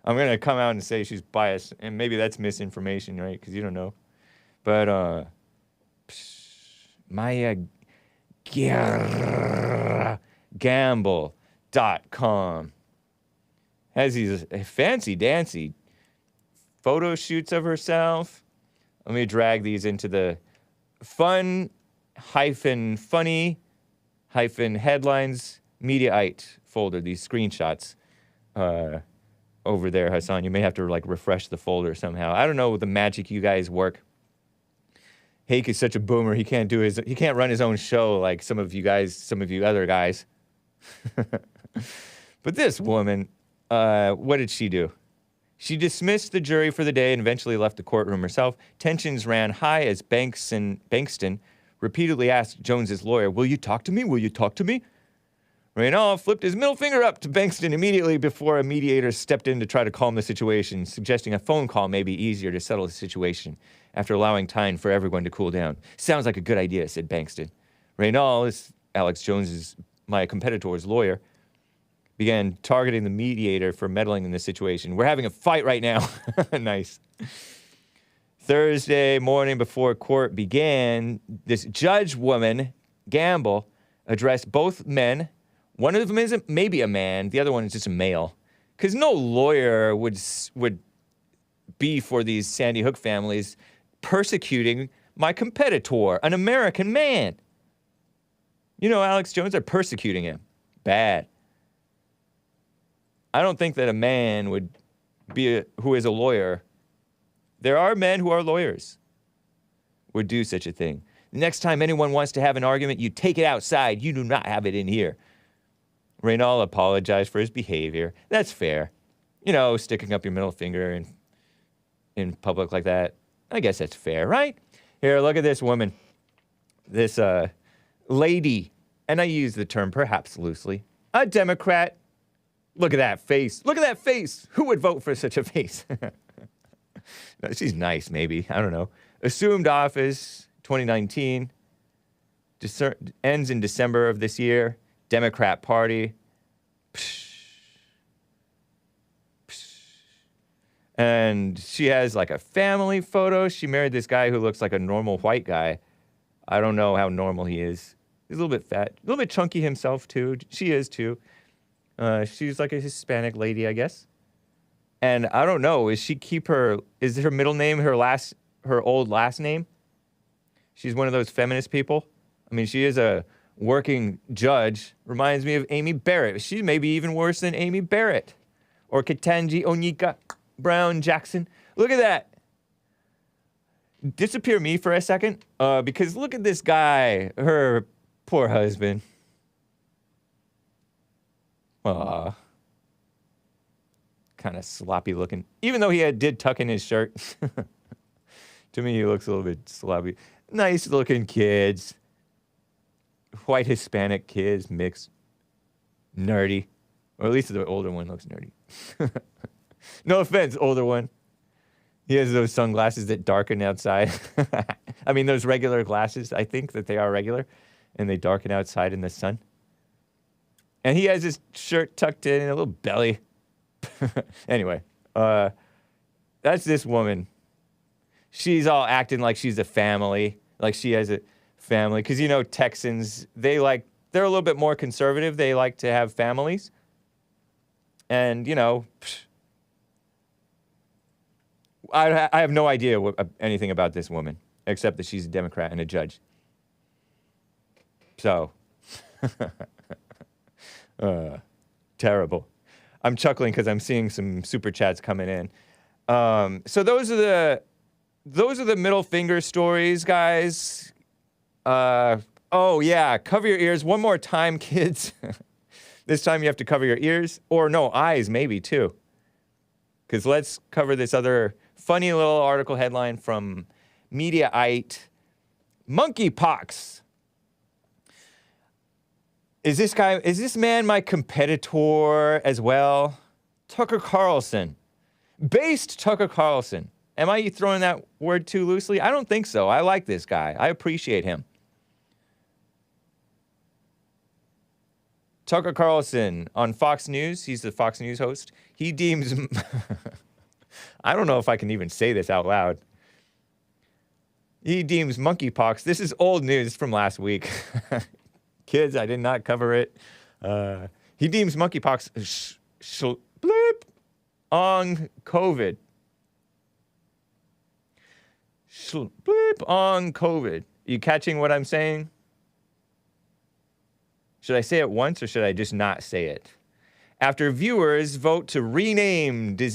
gonna come out and say she's biased, and maybe that's misinformation, right? Because you don't know. But Maya Gamble.com has these fancy dancy photo shoots of herself. Let me drag these into the funny headlines Mediaite folder, these screenshots over there, Hassan. You may have to refresh the folder somehow. I don't know the magic you guys work. Hake is such a boomer. He can't run his own show like some of you other guys. But this woman, what did she do? She dismissed the jury for the day and eventually left the courtroom herself. Tensions ran high as Bankston repeatedly asked Jones's lawyer, "Will you talk to me? Will you talk to me?" RINO flipped his middle finger up to Bankston immediately before a mediator stepped in to try to calm the situation, suggesting a phone call may be easier to settle the situation after allowing time for everyone to cool down. "Sounds like a good idea," said Bankston. RINO, is Alex Jones's, my competitor's lawyer, began targeting the mediator for meddling in the situation. "We're having a fight right now." Nice. Thursday morning before court began, this judge woman, Gamble, addressed both men. One of them is maybe a man. The other one is just a male. Because no lawyer would be for these Sandy Hook families persecuting my competitor, an American man. You know, Alex Jones are persecuting him. Bad. I don't think that a man would be who is a lawyer. There are men who are lawyers would do such a thing. The next time anyone wants to have an argument, you take it outside. You do not have it in here. RINO apologized for his behavior. That's fair. You know, sticking up your middle finger in public like that. I guess that's fair, right? Here, look at this woman. This lady, and I use the term perhaps loosely, a Democrat. Look at that face. Look at that face. Who would vote for such a face? No, she's nice, maybe. I don't know. Assumed office, 2019. Ends in December of this year. Democrat Party. And she has like a family photo. She married this guy who looks like a normal white guy. I don't know how normal he is. He's a little bit fat. A little bit chunky himself, too. She is, too. She's like a Hispanic lady, I guess. And I don't know, is her middle name her old last name? She's one of those feminist people. I mean, she is a working judge. Reminds me of Amy Barrett. She's maybe even worse than Amy Barrett. Or Ketanji Onyeka Brown Jackson. Look at that. Disappear me for a second. Because look at this guy, her poor husband. Aw. Kind of sloppy looking. Even though he did tuck in his shirt. To me, he looks a little bit sloppy. Nice looking kids. White Hispanic kids mixed. Nerdy. Or at least the older one looks nerdy. No offense, older one. He has those sunglasses that darken outside. I mean, those regular glasses. I think that they are regular. And they darken outside in the sun. And he has his shirt tucked in and a little belly. Anyway, that's this woman. She's all acting like she's a family, like she has a family. Because, you know, Texans, they're a little bit more conservative. They like to have families. And, you know, I have no idea anything about this woman, except that she's a Democrat and a judge. So, terrible. I'm chuckling because I'm seeing some super chats coming in. So those are the middle finger stories, guys. Oh yeah, cover your ears one more time, kids. This time you have to cover your ears, or no, eyes maybe too. Because let's cover this other funny little article headline from Mediaite. Monkeypox. Is this man my competitor as well? Tucker Carlson. Based Tucker Carlson. Am I throwing that word too loosely? I don't think so. I like this guy. I appreciate him. Tucker Carlson on Fox News. He's the Fox News host. He deems... I don't know if I can even say this out loud. He deems monkeypox... This is old news from last week. Kids, I did not cover it. He deems monkeypox bleep on COVID. Bleep on COVID. You catching what I'm saying? Should I say it once or should I just not say it? After viewers vote to rename this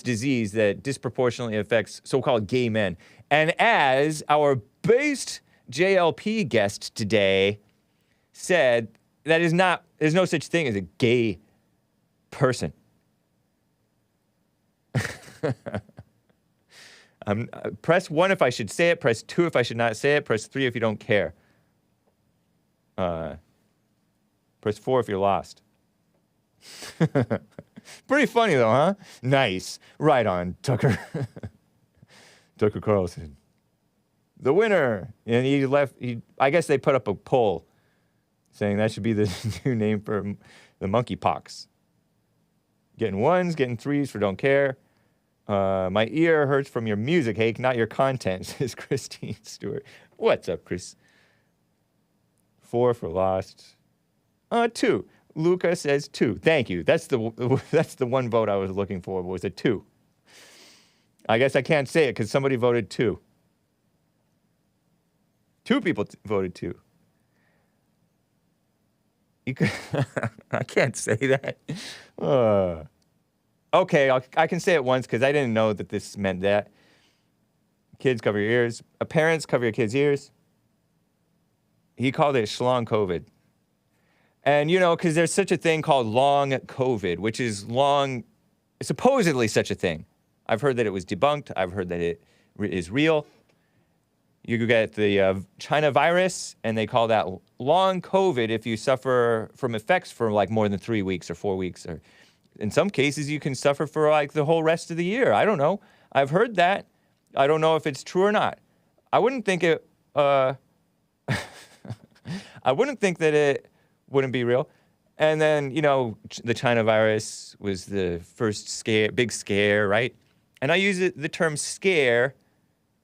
disease that disproportionately affects so-called gay men. And as our based JLP guest today said, there's no such thing as a gay person. Press 1 if I should say it. Press 2 if I should not say it. Press 3 if you don't care. Press 4 if you're lost. Pretty funny, though, huh? Nice. Right on, Tucker. Tucker Carlson. The winner. And I guess they put up a poll saying that should be the new name for the monkeypox. Getting 1s, getting 3s for don't care. My ear hurts from your music, Hake, not your content, says Christine Stewart. What's up, Chris? 4 for lost. 2. Luca says 2. Thank you. That's the one vote I was looking for, was a 2. I guess I can't say it because somebody voted 2. 2 people voted 2. I can't say that. Okay, I can say it once because I didn't know that this meant that. Kids, cover your ears. Parents, cover your kids' ears. He called it Schlong COVID. And, because there's such a thing called long COVID, which is supposedly such a thing. I've heard that it was debunked. I've heard that it is real. You could get the China virus, and they call that long COVID if you suffer from effects for like more than 3 weeks or 4 weeks. Or in some cases, you can suffer for like the whole rest of the year. I don't know. I've heard that. I don't know if it's true or not. I wouldn't think it... I wouldn't think that it wouldn't be real. And then, the China virus was the first big scare, right? And I use the term scare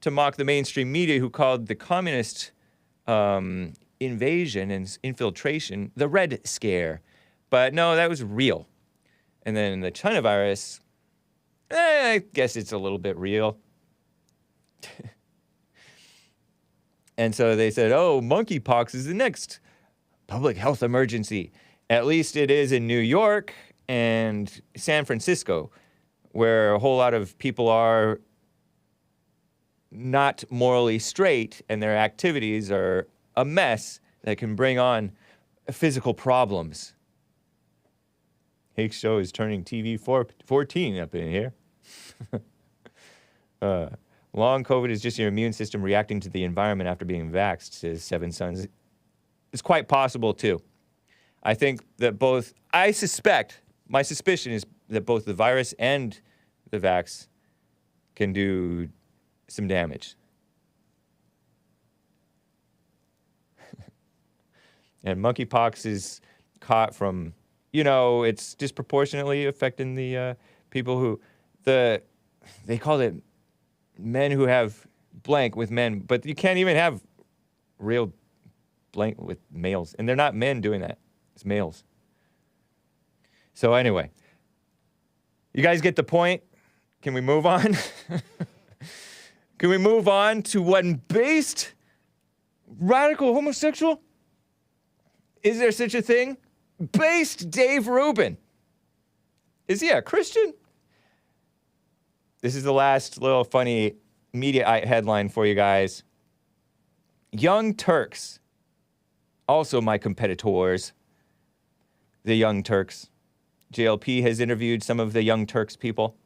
to mock the mainstream media who called the communist invasion and infiltration the Red Scare. But no, that was real. And then the China virus, I guess it's a little bit real. And so they said, monkeypox is the next public health emergency. At least it is in New York and San Francisco, where a whole lot of people are not morally straight and their activities are a mess that can bring on physical problems. Hake's show is turning TV 14 up in here. Long COVID is just your immune system reacting to the environment after being vaxxed, says Seven Sons. It's quite possible, too. I think that my suspicion is that both the virus and the vax can do some damage. And monkeypox is caught from, it's disproportionately affecting the people who, they call it men who have blank with men, but you can't even have real blank with males. And they're not men doing that. It's males. So anyway, you guys get the point? Can we move on? Can we move on to one based radical homosexual? Is there such a thing? Based Dave Rubin. Is he a Christian? This is the last little funny media headline for you guys. Young Turks, also my competitors, the Young Turks. JLP has interviewed some of the Young Turks people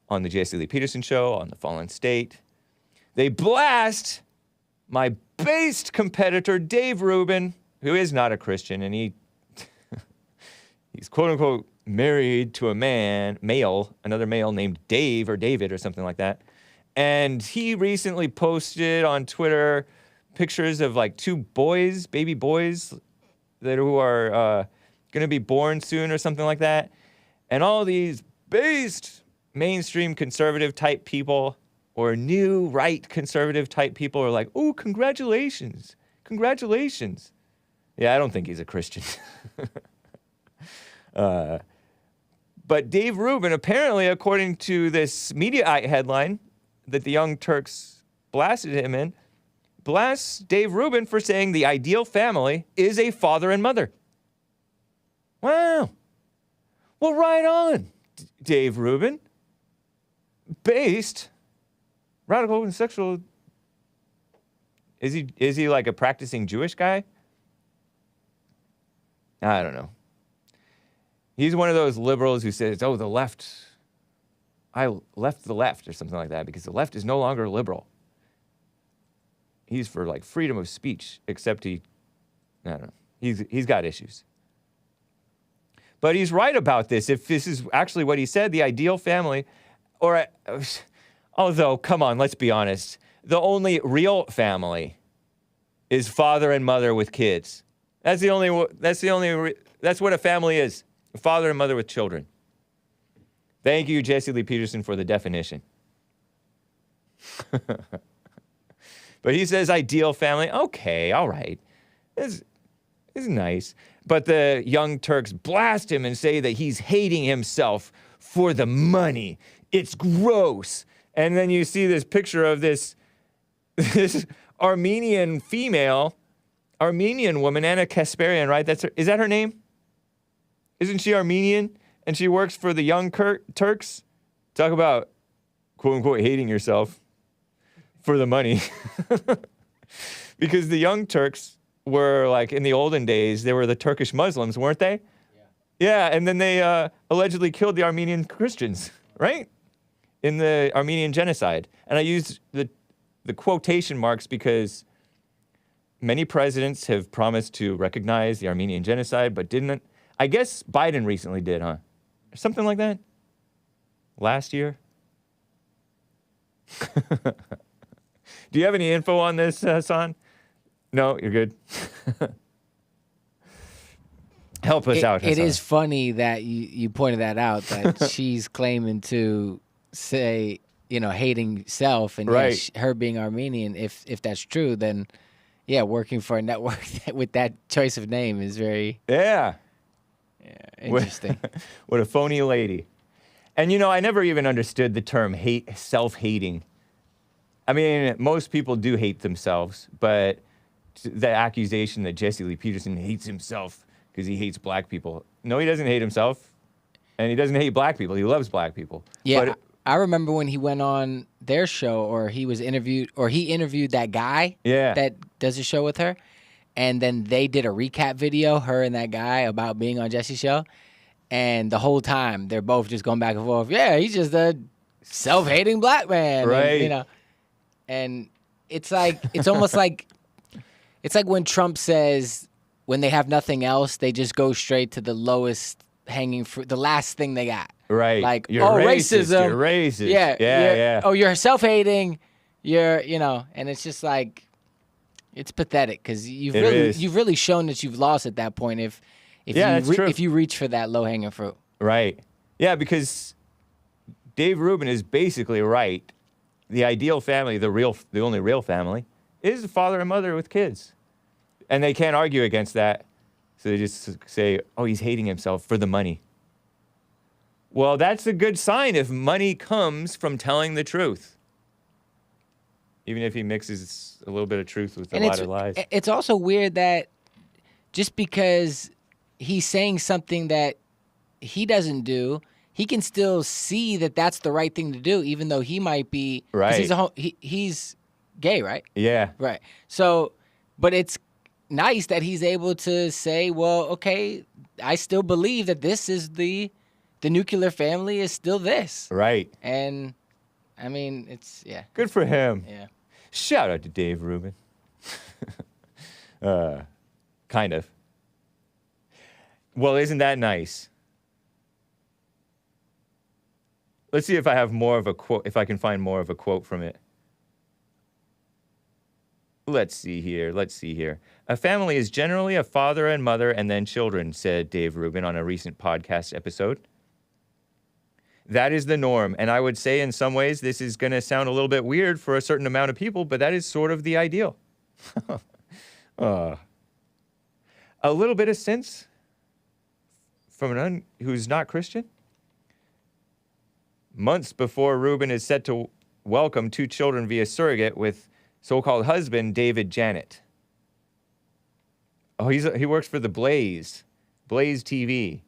on the Jesse Lee Peterson show, on the Fallen State. They blast my based competitor, Dave Rubin, who is not a Christian, and he's quote-unquote married to another male named Dave or David or something like that. And he recently posted on Twitter pictures of like 2 boys, baby boys, who are going to be born soon or something like that. And all these based mainstream conservative type people or new right conservative type people are like, "Oh, congratulations. Congratulations." Yeah, I don't think he's a Christian. But Dave Rubin, apparently, according to this media headline that the Young Turks blasted him in, blasts Dave Rubin for saying the ideal family is a father and mother. Wow. Well, right on, Dave Rubin. Based radical homosexual. Is he like a practicing Jewish guy? I don't know. He's one of those liberals who says, the left I left the left or something like that because the left is no longer liberal. He's for like freedom of speech, except I don't know. He's got issues. But he's right about this. If this is actually what he said, the ideal family, although, come on, let's be honest. The only real family is father and mother with kids. That's what a family is. A father and mother with children. Thank you, Jesse Lee Peterson, for the definition. But he says ideal family. Okay, all right. It's nice. But the young Turks blast him and say that he's hating himself for the money. It's gross. And then you see this picture of this Armenian woman, Anna Kasparian, right? Is that her name? Isn't she Armenian? And she works for the young Turks? Talk about, quote unquote, hating yourself for the money. Because the young Turks were, like, in the olden days, they were the Turkish Muslims, weren't they? Yeah, and then they allegedly killed the Armenian Christians, right? In the Armenian genocide. And I used the quotation marks because many presidents have promised to recognize the Armenian genocide, but didn't. I guess Biden recently did, huh? Something like that? Last year? Do you have any info on this, Hassan? No, you're good. Help us out, Hassan.
It is funny that you pointed that out, that she's claiming to say, hating self, and
right.
Her being Armenian. If that's true, then, working for a network with that choice of name is very...
Yeah,
interesting.
What a phony lady. And, I never even understood the term self-hating. I mean, most people do hate themselves, but the accusation that Jesse Lee Peterson hates himself because he hates black people. No, he doesn't hate himself, and he doesn't hate black people. He loves black people.
Yeah,
but
I remember when he went on their show, or he interviewed that guy that does a show with her, and then they did a recap video, her and that guy, about being on Jesse's show, and the whole time they're both just going back and forth. Yeah, he's just a self-hating black man,
right?
And, and it's like, it's almost like, it's like when Trump says when they have nothing else, they just go straight to the lowest hanging fruit, the last thing they got.
Right.
Like,
you're
racist,
racism. You're racist.
Yeah. Oh, you're self-hating. And it's just like, it's pathetic because you've really shown that you've lost at that point if you reach for that low-hanging fruit.
Right. Yeah, because Dave Rubin is basically right. The ideal family, the only real family, is the father and mother with kids. And they can't argue against that. So they just say, oh, he's hating himself for the money. Well, that's a good sign if money comes from telling the truth. Even if he mixes a little bit of truth with a lot of lies.
It's also weird that just because he's saying something that he doesn't do, he can still see that that's the right thing to do, even though he might be...
Right.
He's gay, right?
Yeah.
Right. So, but it's nice that he's able to say, well, okay, I still believe that this is the nuclear family is still this.
Right.
And, I mean, it's,
Good for him.
Yeah.
Shout out to Dave Rubin. Kind of. Well, isn't that nice? Let's see if I have more of a quote, if I can find more of a quote from it. Let's see here. A family is generally a father and mother and then children, said Dave Rubin on a recent podcast episode. That is the norm, and I would say in some ways this is going to sound a little bit weird for a certain amount of people, but that is sort of the ideal. A little bit of sense from who's not Christian. Months before Rubin is set to welcome 2 children via surrogate with so-called husband David Janet. Oh, he works for the Blaze TV.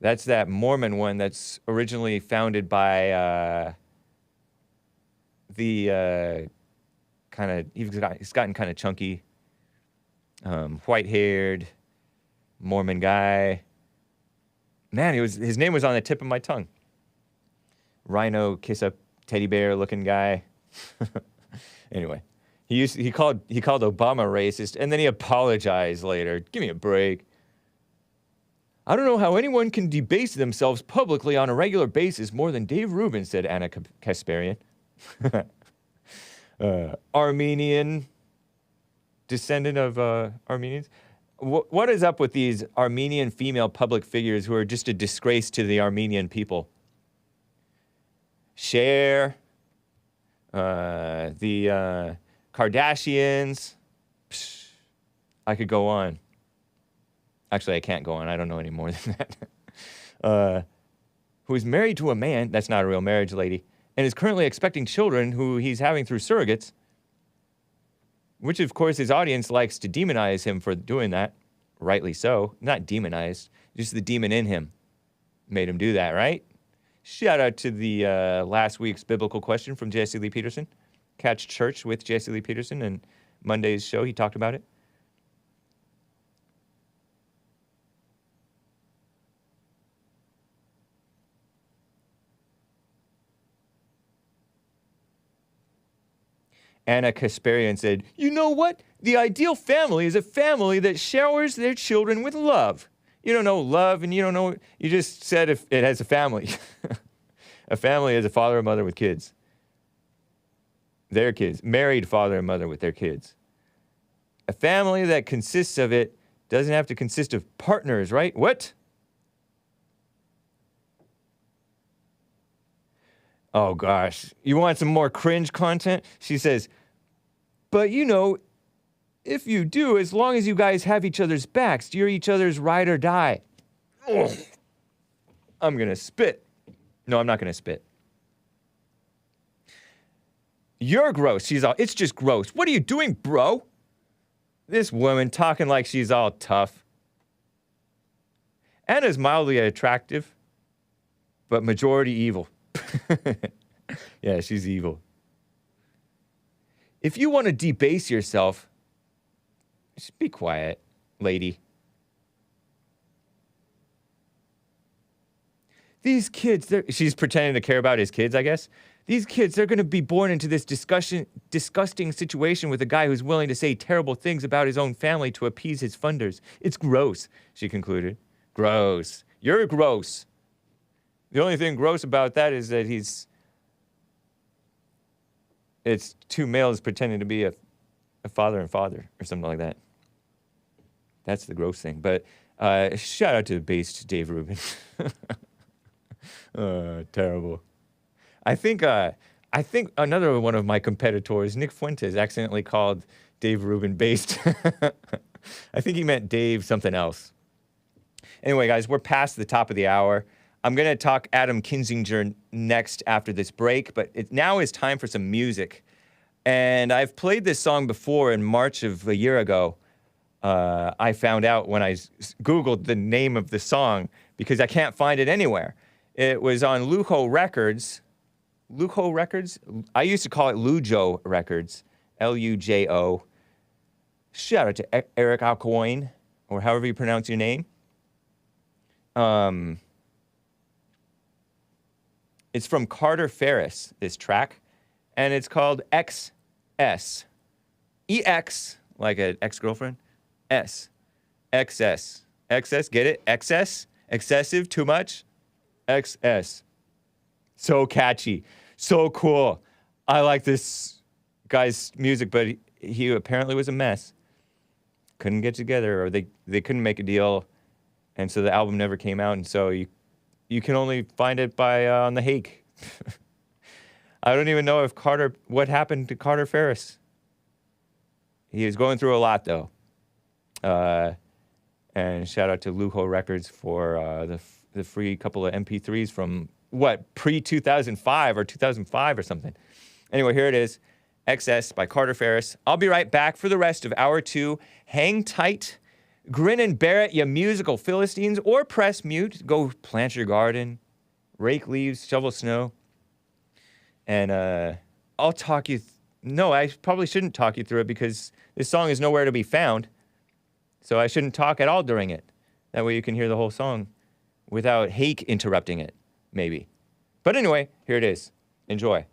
That's that Mormon one that's originally founded by the kind of, he's gotten kind of chunky, white-haired Mormon guy. Man, his name was on the tip of my tongue. RINO Kissup teddy bear looking guy. Anyway, he called Obama racist, and then he apologized later. Give me a break. I don't know how anyone can debase themselves publicly on a regular basis more than Dave Rubin, said Anna Kasparian. Armenian, descendant of Armenians. What is up with these Armenian female public figures who are just a disgrace to the Armenian people? Cher, the Kardashians. Psh, I could go on. Actually, I can't go on. I don't know any more than that. Who is married to a man, that's not a real marriage, lady, and is currently expecting children who he's having through surrogates, which, of course, his audience likes to demonize him for doing that. Rightly so. Not demonized. Just the demon in him made him do that, right? Shout out to the last week's biblical question from Jesse Lee Peterson. Catch Church with Jesse Lee Peterson, and Monday's show, he talked about it. Anna Kasparian said, you know what? The ideal family is a family that showers their children with love. You don't know love, and you don't know, you just said if it has a family. A family is a father and mother with kids. Their kids. Married father and mother with their kids. A family that consists of it doesn't have to consist of partners, right? What? Oh, gosh. You want some more cringe content? She says, but you know, if you do, as long as you guys have each other's backs, you're each other's ride or die. Ugh. I'm going to spit. No, I'm not going to spit. You're gross. She's all, it's just gross. What are you doing, bro? This woman talking like she's all tough. Anna's mildly attractive, but majority evil. Yeah, she's evil. If you want to debase yourself, just be quiet, lady. These kids, she's pretending to care about his kids, I guess. These kids, they're going to be born into this disgusting situation with a guy who's willing to say terrible things about his own family to appease his funders. It's gross, she concluded. Gross. You're gross. The only thing gross about that is that it's two males pretending to be a father and father or something like that. That's the gross thing. But shout out to the based Dave Rubin. Terrible. I think another one of my competitors, Nick Fuentes, accidentally called Dave Rubin based. I think he meant Dave something else. Anyway, guys, we're past the top of the hour. I'm going to talk Adam Kinzinger next after this break, but now is time for some music. And I've played this song before in March of a year ago. I found out when I Googled the name of the song because I can't find it anywhere. It was on Lujo Records. Lujo Records? I used to call it Lujo Records. Lujo. Shout out to Eric Alcoyne, or however you pronounce your name. It's from Carter Ferris, this track, and it's called XS. EX, like an ex-girlfriend. S. XS. XS, get it? XS? Excessive, too much? XS. So catchy. So cool. I like this guy's music, but he apparently was a mess. Couldn't get together, or they couldn't make a deal, and so the album never came out, and so you can only find it by on the Hake. I don't even know what happened to Carter Ferris. He is going through a lot, though. And shout out to Lujo Records for the free couple of MP3s from, pre-2005 or 2005 or something. Anyway, here it is. XS by Carter Ferris. I'll be right back for the rest of Hour 2. Hang tight. Grin and bear it, you musical Philistines, or press mute. Go plant your garden, rake leaves, shovel snow. And I'll talk you... No, I probably shouldn't talk you through it because this song is nowhere to be found. So I shouldn't talk at all during it. That way you can hear the whole song without Hake interrupting it, maybe. But anyway, here it is. Enjoy.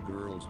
Girls.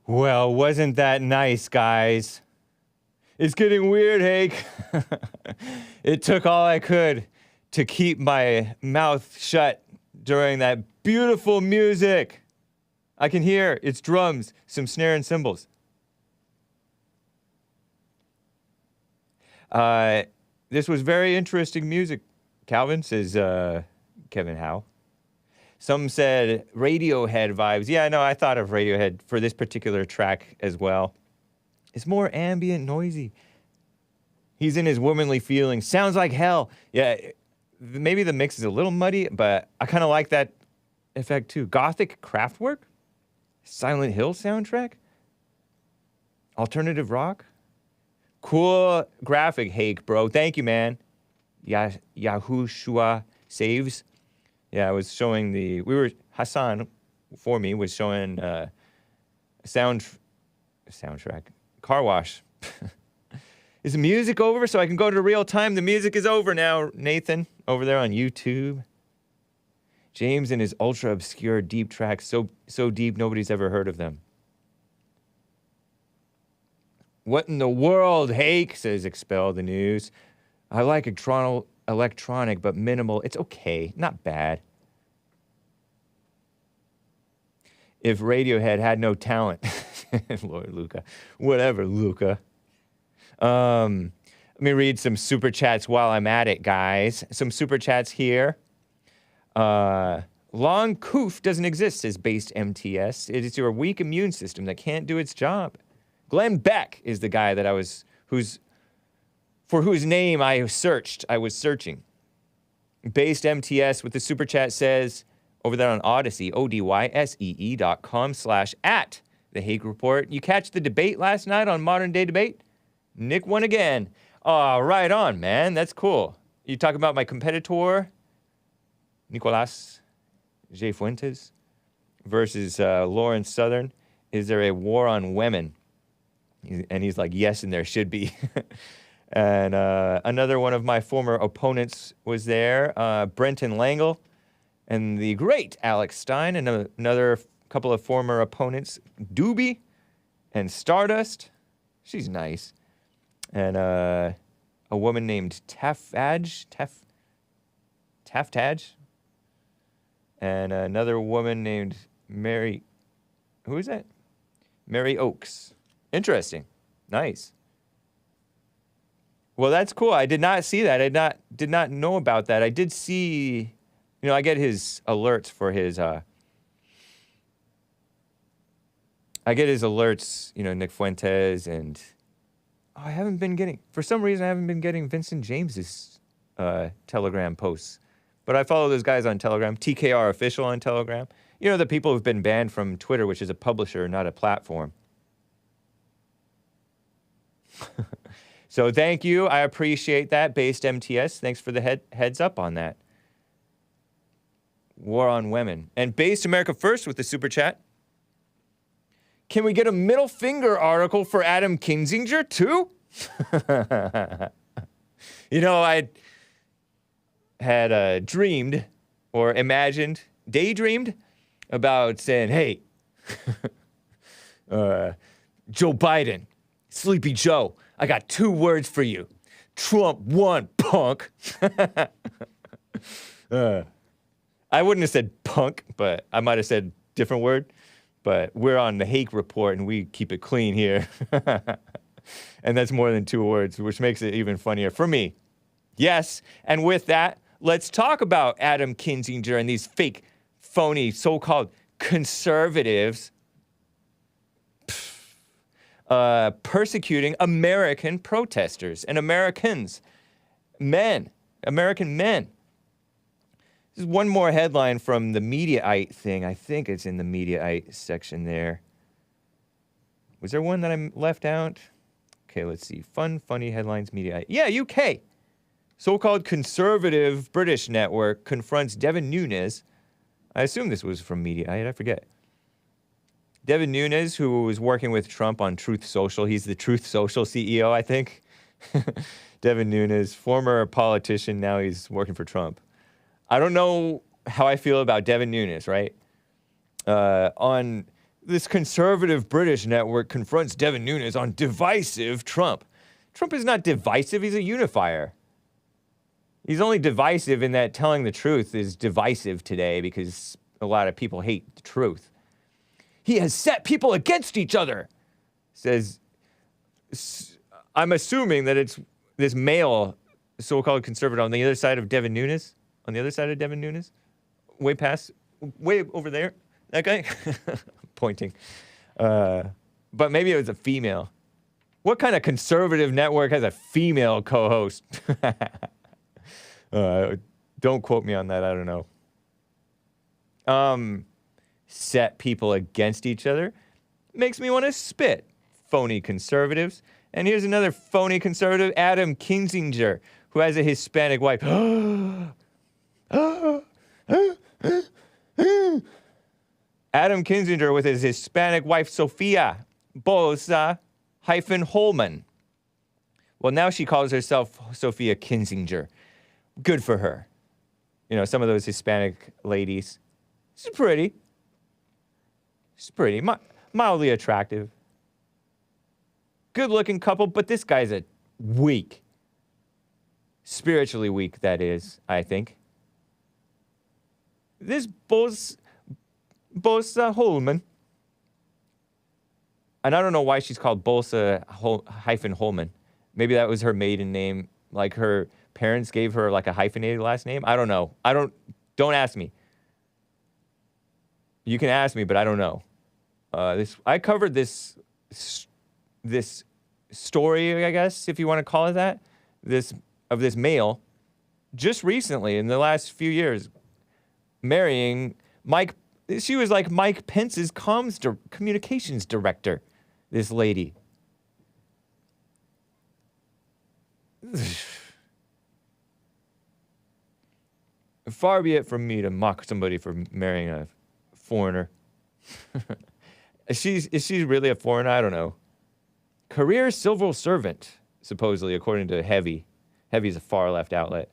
Well, wasn't that nice, guys? It's getting weird, Hake. It took all I could to keep my mouth shut during that beautiful music. I can hear its drums, some snare and cymbals. This was very interesting music, Calvin, says Kevin Howe. Some said Radiohead vibes. Yeah, no, I thought of Radiohead for this particular track as well. It's more ambient, noisy. He's in his womanly feelings. Sounds like hell. Yeah, maybe the mix is a little muddy, but I kind of like that effect too. Gothic Kraftwerk? Silent Hill soundtrack? Alternative rock? Cool graphic, Hake, bro. Thank you, man. Yahushua saves. Yeah, I was showing Hassan, for me, was showing soundtrack. Car wash. Is the music over so I can go to real time? The music is over now, Nathan, over there on YouTube. James and his ultra-obscure deep tracks, so deep nobody's ever heard of them. What in the world, Hake, says Expel the News. I like electronic, but minimal. It's okay, not bad. If Radiohead had no talent. Lord Luca. Whatever, Luca. Let me read some super chats while I'm at it, guys. Some super chats here. Long coof doesn't exist, says Based MTS. It is your weak immune system that can't do its job. Glenn Beck is the guy that for whose name I was searching. Based MTS with the super chat says, over there on Odyssey, odysee.com/@ the Hake Report. You catch the debate last night on Modern Day Debate? Nick won again. Oh, right on, man. That's cool. You talking about my competitor, Nicolas J. Fuentes, versus Lawrence Southern. Is there a war on women? And he's like, yes, and there should be. And another one of my former opponents was there, Brenton Langle, and the great Alex Stein, and another couple of former opponents, Doobie and Stardust. She's nice. And a woman named Taftadge. And another woman named Mary. Who is that? Mary Oakes. Interesting. Nice. Well, that's cool. I did not see that. I did not know about that. I did see, I get his alerts for his, Nick Fuentes, and for some reason, I haven't been getting Vincent James's Telegram posts. But I follow those guys on Telegram, TKR Official on Telegram. The people who've been banned from Twitter, which is a publisher, not a platform. So thank you. I appreciate that, Based MTS. Thanks for the heads up on that. War on women. And Based America First with the super chat. Can we get a middle finger article for Adam Kinzinger, too? I had dreamed or daydreamed about saying, hey, Joe Biden, Sleepy Joe, I got 2 words for you. Trump won, punk. I wouldn't have said punk, but I might have said different word. But we're on the Hake Report, and we keep it clean here. And that's more than 2 words, which makes it even funnier for me. Yes, and with that, let's talk about Adam Kinzinger and these fake, phony, so-called conservatives persecuting American protesters and American men. This is one more headline from the Mediaite thing. I think it's in the Mediaite section there. Was there one that I left out? Okay, let's see. Funny headlines, Mediaite. Yeah, UK. So-called conservative British network confronts Devin Nunes. I assume this was from Mediaite. I forget. Devin Nunes, who was working with Trump on Truth Social. He's the Truth Social CEO, I think. Devin Nunes, former politician. Now he's working for Trump. I don't know how I feel about Devin Nunes, right? On This conservative British network confronts Devin Nunes on divisive Trump. Trump is not divisive, he's a unifier. He's only divisive in that telling the truth is divisive today because a lot of people hate the truth. He has set people against each other, says, I'm assuming that it's this male so-called conservative on the other side of Devin Nunes, way over there, that guy, pointing. But maybe it was a female. What kind of conservative network has a female co-host? Don't quote me on that, I don't know. Set people against each other makes me want to spit. Phony conservatives. And here's another phony conservative, Adam Kinzinger, who has a Hispanic wife. Adam Kinzinger with his Hispanic wife, Sophia Bolsa-Holman. Well, now she calls herself Sophia Kinzinger. Good for her. You know, some of those Hispanic ladies. She's pretty. Mildly attractive. Good-looking couple, but this guy's a weak. Spiritually weak, that is, I think. This Bolsa-Holman. And I don't know why she's called Bolsa-Holman. Maybe that was her maiden name. Like her parents gave her like a hyphenated last name. I don't know. Don't ask me. You can ask me, but I don't know. I covered this story, I guess, if you want to call it that, this male, just recently in the last few years, marrying Mike. She was like Mike Pence's communications director. This lady. Far be it from me to mock somebody for marrying a foreigner. Is she really a foreigner? I don't know. Career civil servant, supposedly, according to Heavy. Heavy's a far-left outlet.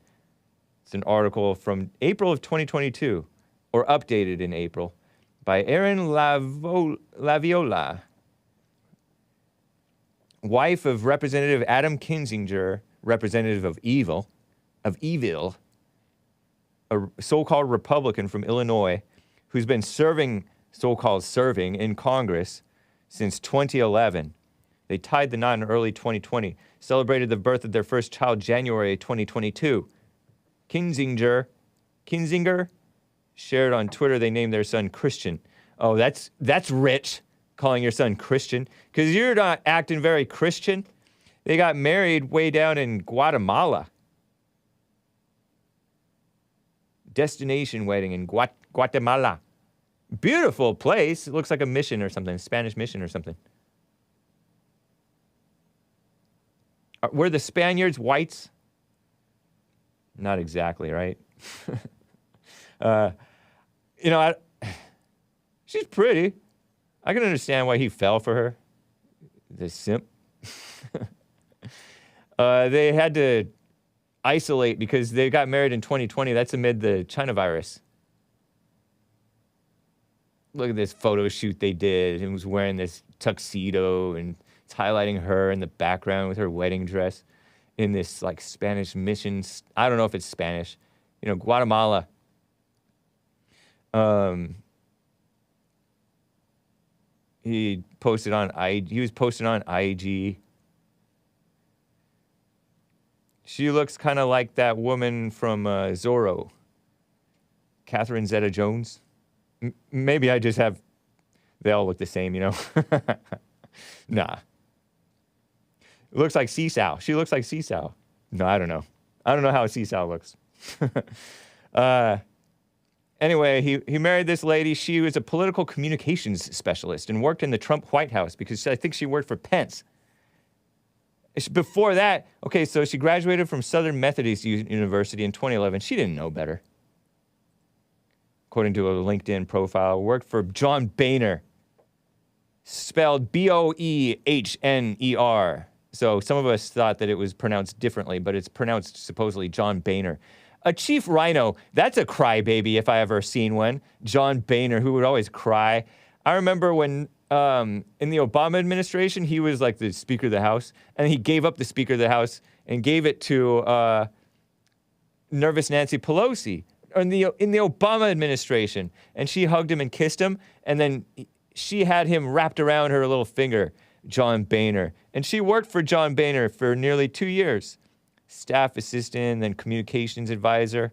It's an article from April of 2022, or updated in April, by Erin Laviola, wife of Representative Adam Kinzinger, representative of Evil, a so-called Republican from Illinois, who's been serving in Congress since 2011. They tied the knot in early 2020, celebrated the birth of their first child January 2022. Kinzinger shared on Twitter they named their son Christian. Oh, that's rich, calling your son Christian, because you're not acting very Christian. They got married way down in Guatemala. Destination wedding in Guatemala. Beautiful place. It looks like a mission or something, a Spanish mission or something. Were the Spaniards whites? Not exactly, right? She's pretty. I can understand why he fell for her. The simp. They had to isolate because they got married in 2020. That's amid the China virus. Look at this photo shoot they did. He was wearing this tuxedo and it's highlighting her in the background with her wedding dress in this like Spanish mission. I don't know if it's Spanish. Guatemala. He was posted on IG. She looks kind of like that woman from Zorro, Catherine Zeta-Jones. Maybe I just have, they all look the same, Nah. It looks like Seesaw. She looks like Seesaw. No, I don't know. I don't know how Seesaw looks. Anyway, he married this lady. She was a political communications specialist and worked in the Trump White House because I think she worked for Pence. Before that, okay, so she graduated from Southern Methodist University in 2011. She didn't know better. According to a LinkedIn profile, worked for John Boehner, spelled Boehner. So some of us thought that it was pronounced differently, but it's pronounced supposedly John Boehner. A chief RINO, that's a crybaby if I ever seen one. John Boehner, who would always cry. I remember when in the Obama administration, he was like the Speaker of the House, and he gave up the Speaker of the House and gave it to nervous Nancy Pelosi in the Obama administration, and she hugged him and kissed him, and then she had him wrapped around her little finger, John Boehner, and she worked for John Boehner for nearly 2 years, staff assistant, then communications advisor.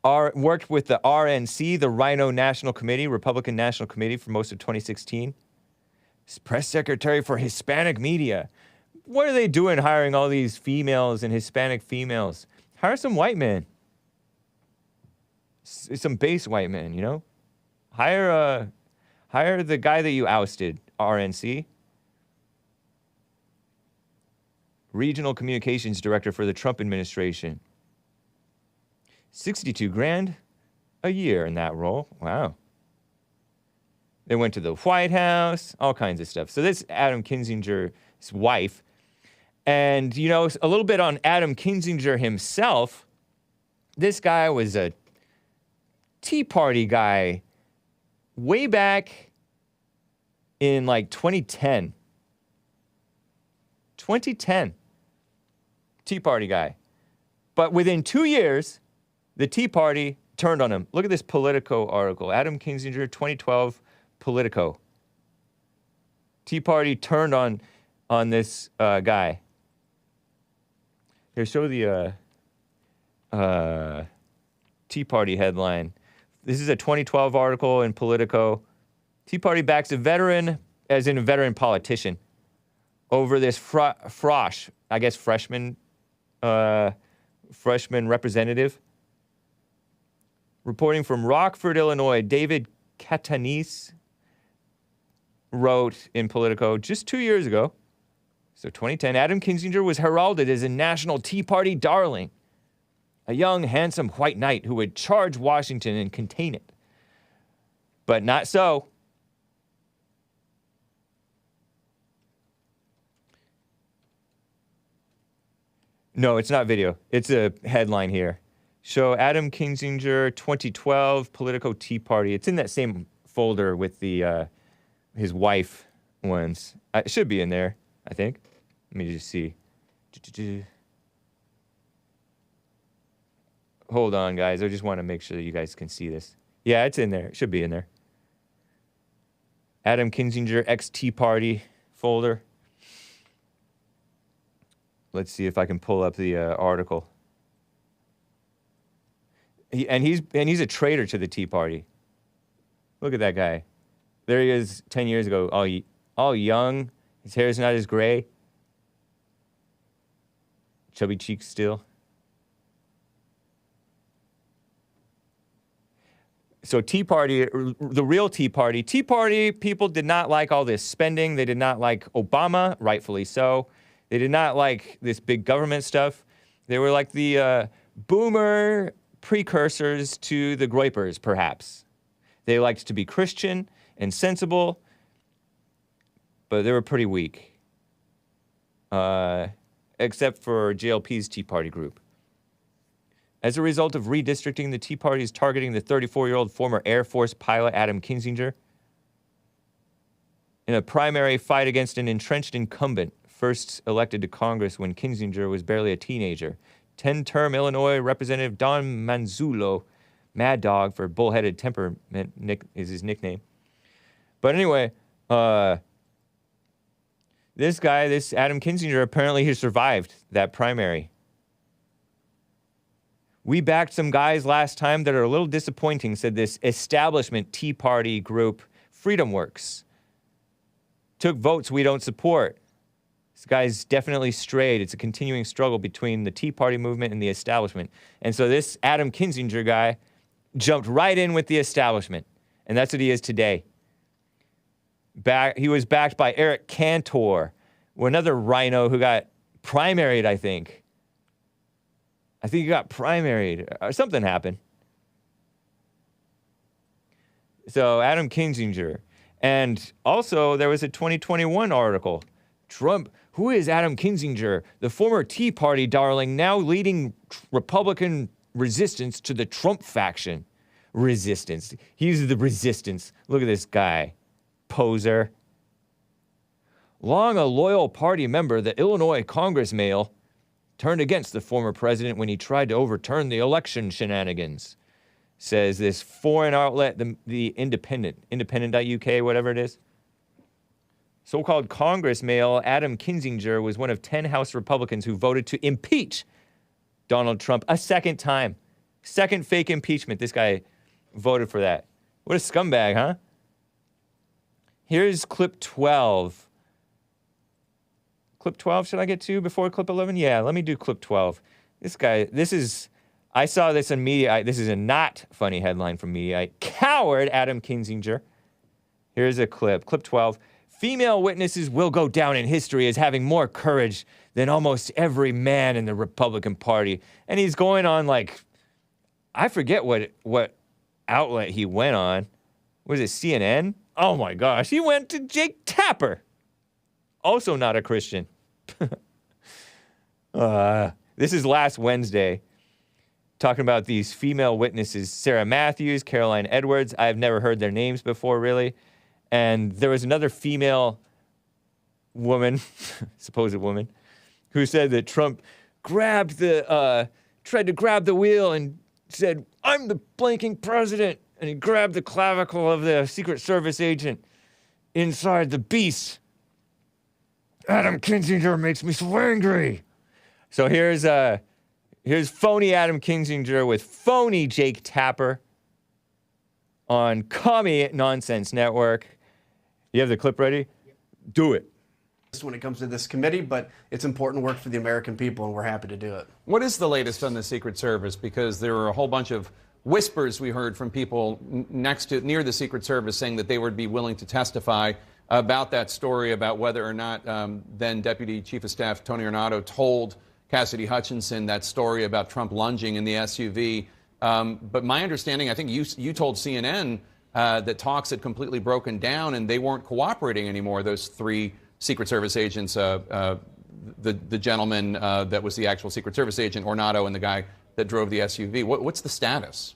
Worked with the RNC, the RINO National Committee, Republican National Committee, for most of 2016. Press secretary for Hispanic media. What are they doing hiring all these females and Hispanic females? Hire some white men. Some base white men, you know? Hire the guy that you ousted, RNC. Regional Communications Director for the Trump administration. 62 grand a year in that role. Wow. They went to the White House, all kinds of stuff. So this Adam Kinzinger's wife. And, you know, a little bit on Adam Kinzinger himself. This guy was a Tea Party guy way back in like 2010. 2010. Tea Party guy. But within 2 years, the Tea Party turned on him. Look at this Politico article. Adam Kinzinger, 2012, Politico. Tea Party turned on this guy. Here, show the Tea Party headline. This is a 2012 article in Politico. Tea Party backs a veteran, as in a veteran politician, over this frosh, I guess freshman representative. Reporting from Rockford, Illinois, David Catanese wrote in Politico just 2 years ago, so 2010, Adam Kinzinger was heralded as a national Tea Party darling, a young, handsome white knight who would charge Washington and contain it. But not so. No, it's not video. It's a headline here. Show Adam Kinzinger, 2012, Politico Tea Party. It's in that same folder with the his wife ones. It should be in there, I think. Let me just see. Hold on, guys. I just want to make sure that you guys can see this. Yeah, it's in there. It should be in there. Adam Kinzinger, ex-Tea Party folder. Let's see if I can pull up the article. He's a traitor to the Tea Party. Look at that guy. There he is 10 years ago, all young. His hair is not as gray. Chubby cheeks still. So Tea Party, the real Tea Party people did not like all this spending. They did not like Obama, rightfully so. They did not like this big government stuff. They were like the boomer precursors to the Groypers, perhaps. They liked to be Christian and sensible, but they were pretty weak. Except for JLP's Tea Party group. As a result of redistricting, the Tea Party is targeting the 34-year-old former Air Force pilot Adam Kinzinger in a primary fight against an entrenched incumbent, first elected to Congress when Kinzinger was barely a teenager. 10-term Illinois Representative Don Manzullo, Mad Dog for bullheaded temperament is his nickname. But anyway, this guy, this Adam Kinzinger, apparently he survived that primary. We backed some guys last time that are a little disappointing, said this establishment Tea Party group, Freedom Works. Took votes we don't support. This guy's definitely strayed. It's a continuing struggle between the Tea Party movement and the establishment. And so this Adam Kinzinger guy jumped right in with the establishment. And that's what he is today. He was backed by Eric Cantor, another RINO who got primaried, I think. I think he got primaried, or something happened. So Adam Kinzinger. And also there was a 2021 article. Trump, who is Adam Kinzinger, the former Tea Party darling, now leading Republican resistance to the Trump faction? resistance. He's the resistance. Look at this guy. Poser. Long a loyal party member, the Illinois Congress male turned against the former president when he tried to overturn the election shenanigans, says this foreign outlet, the independent.uk, whatever it is. So-called Congress male Adam Kinzinger was one of 10 House Republicans who voted to impeach Donald Trump a second time. Second fake impeachment. This guy voted for that. What a scumbag, huh? Here's clip 12. Clip 12 should I get to before clip 11? Yeah, let me do clip 12. This guy, I saw this on Mediaite. This is a not funny headline from Mediaite. Coward Adam Kinzinger. Here's a clip. Clip 12. Female witnesses will go down in history as having more courage than almost every man in the Republican Party. And he's going on like, I forget what outlet he went on. Was it CNN? Oh my gosh, he went to Jake Tapper. Also not a Christian. This is last Wednesday. Talking about these female witnesses, Sarah Matthews, Caroline Edwards. I've never heard their names before, really. And there was another female woman, supposed woman, who said that Trump tried to grab the wheel and said, "I'm the blanking president." And he grabbed the clavicle of the Secret Service agent inside the beast. Adam Kinzinger makes me so angry. So here's phony Adam Kinzinger with phony Jake Tapper on Commie Nonsense Network. You have the clip ready? Do it.
When it comes to this committee, but it's important work for the American people, and we're happy to do it.
What is the latest on the Secret Service? Because there were a whole bunch of whispers we heard from people near the Secret Service saying that they would be willing to testify about that story, about whether or not then Deputy Chief of Staff Tony Ornato told Cassidy Hutchinson that story about Trump lunging in the SUV. But my understanding, I think you told CNN that talks had completely broken down and they weren't cooperating anymore, those three Secret Service agents, the gentleman that was the actual Secret Service agent, Ornato, and the guy that drove the SUV. What's the status?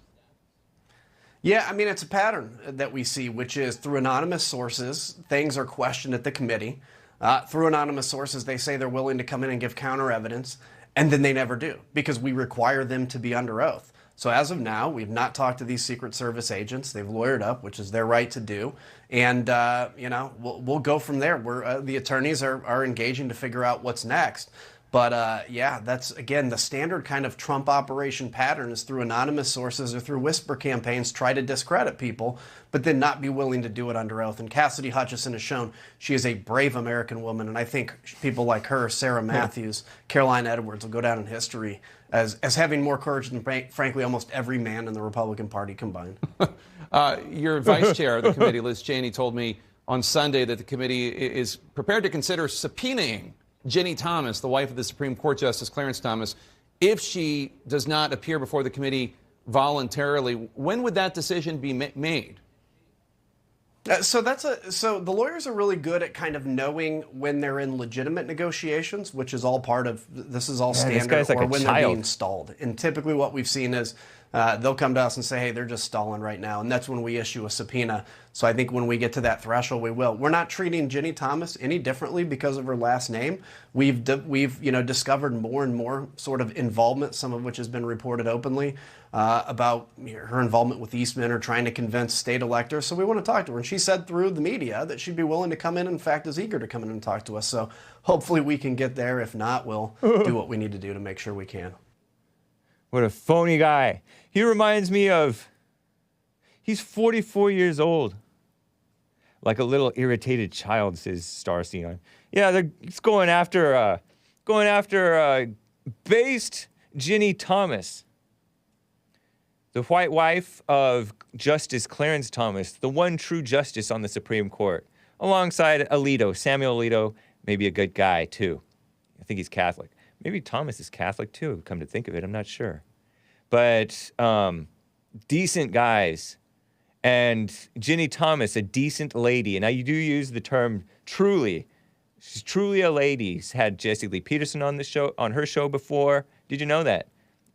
Yeah, I mean, it's a pattern that we see, which is through anonymous sources, things are questioned at the committee. Through anonymous sources, they say they're willing to come in and give counter evidence, and then they never do because we require them to be under oath. So as of now, we've not talked to these Secret Service agents. They've lawyered up, which is their right to do. And, we'll go from there. The attorneys are engaging to figure out what's next. But, yeah, that's, again, the standard kind of Trump operation pattern is through anonymous sources or through whisper campaigns, try to discredit people, but then not be willing to do it under oath. And Cassidy Hutchinson has shown she is a brave American woman. And I think people like her, Sarah Matthews, Caroline Edwards will go down in history as having more courage than, frankly, almost every man in the Republican Party combined.
Your vice chair of the committee, Liz Cheney, told me on Sunday that the committee is prepared to consider subpoenaing Ginny Thomas, the wife of the Supreme Court Justice Clarence Thomas, if she does not appear before the committee voluntarily. When would that decision be made?
So the lawyers are really good at kind of knowing when they're in legitimate negotiations, which is all part of this is all standard, or when they're being stalled. And typically what we've seen is they'll come to us and say, hey, they're just stalling right now. And that's when we issue a subpoena. So I think when we get to that threshold, we will. We're not treating Ginny Thomas any differently because of her last name. We've discovered more and more sort of involvement, some of which has been reported openly, about her involvement with Eastman or trying to convince state electors. So we want to talk to her. And she said through the media that she'd be willing to come in, in fact, is eager to come in and talk to us. So hopefully we can get there. If not, we'll do what we need to do to make sure we can.
What a phony guy. He reminds me of, he's 44 years old. Like a little irritated child, says Star Sion. Yeah, it's going after based Ginny Thomas, the white wife of Justice Clarence Thomas, the one true justice on the Supreme Court, alongside Alito, Samuel Alito, maybe a good guy too. I think he's Catholic. Maybe Thomas is Catholic too, come to think of it, I'm not sure. But decent guys. And Ginny Thomas, a decent lady. And now you do use the term truly. She's truly a lady. She's had Jesse Lee Peterson on her show before. Did you know that?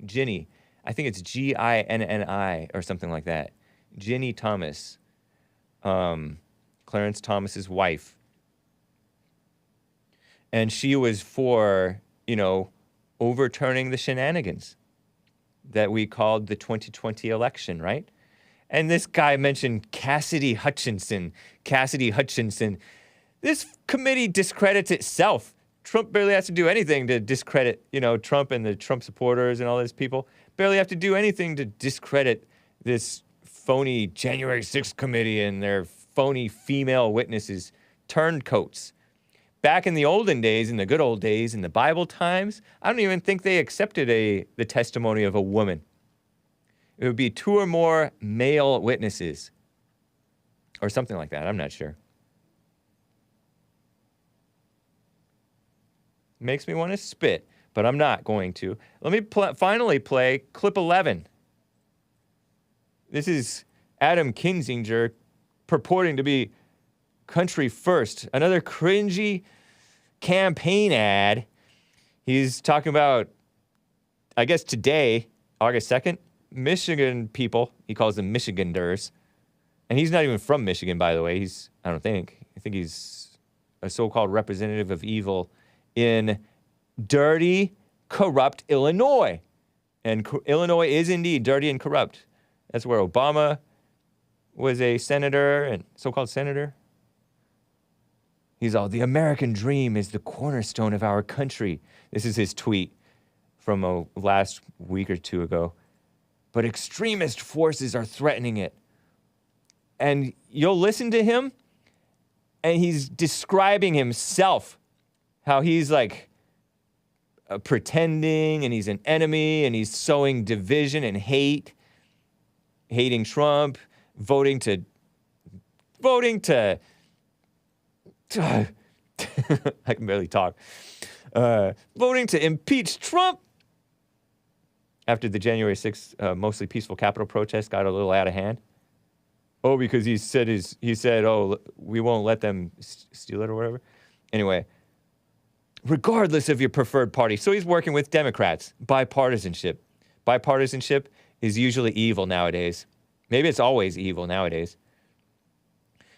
Ginny. I think it's Ginni or something like that. Ginny Thomas, Clarence Thomas's wife. And she was for, overturning the shenanigans that we called the 2020 election, right? And this guy mentioned Cassidy Hutchinson. This committee discredits itself. Trump barely has to do anything to discredit, Trump and the Trump supporters and all these people. Barely have to do anything to discredit this phony January 6th committee and their phony female witnesses, turncoats. Back in the olden days, in the good old days, in the Bible times, I don't even think they accepted the testimony of a woman. It would be 2 or more male witnesses. Or something like that, I'm not sure. Makes me want to spit, but I'm not going to. Let me finally play clip 11. This is Adam Kinzinger purporting to be country first. Another cringy campaign ad. He's talking about, I guess today, August 2nd, Michigan people. He calls them Michiganders. And he's not even from Michigan, by the way. I think he's a so-called representative of evil in dirty, corrupt Illinois. And Illinois is indeed dirty and corrupt. That's where Obama was a senator and so-called senator. He's all, the American dream is the cornerstone of our country. This is his tweet from last week or two ago. But extremist forces are threatening it. And you'll listen to him, and he's describing himself, how he's like pretending, and he's an enemy, and he's sowing division and hate, hating Trump, voting to I can barely talk. Voting to impeach Trump after the January 6th mostly peaceful Capitol protest got a little out of hand. Oh, because he said, we won't let them steal it or whatever. Anyway, regardless of your preferred party. So he's working with Democrats. Bipartisanship. Bipartisanship is usually evil nowadays. Maybe it's always evil nowadays.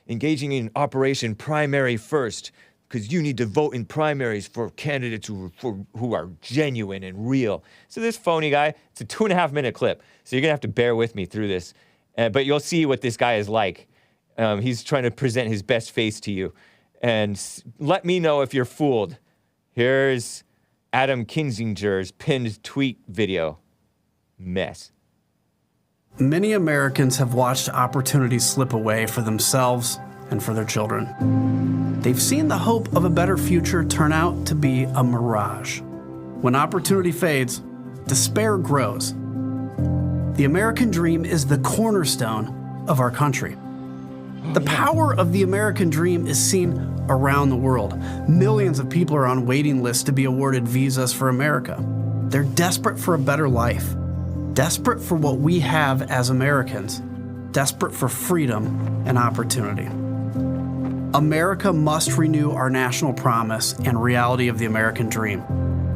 Engaging in Operation Primary First, because you need to vote in primaries for candidates who are genuine and real. So this phony guy, it's a 2.5-minute clip, so you're going to have to bear with me through this. But you'll see what this guy is like. He's trying to present his best face to you. And let me know if you're fooled. Here's Adam Kinzinger's pinned tweet video. Mess.
Many Americans have watched opportunities slip away for themselves and for their children. They've seen the hope of a better future turn out to be a mirage. When opportunity fades, despair grows. The American dream is the cornerstone of our country. The power of the American dream is seen around the world. Millions of people are on waiting lists to be awarded visas for America. They're desperate for a better life. Desperate for what we have as Americans, desperate for freedom and opportunity. America must renew our national promise and reality of the American dream.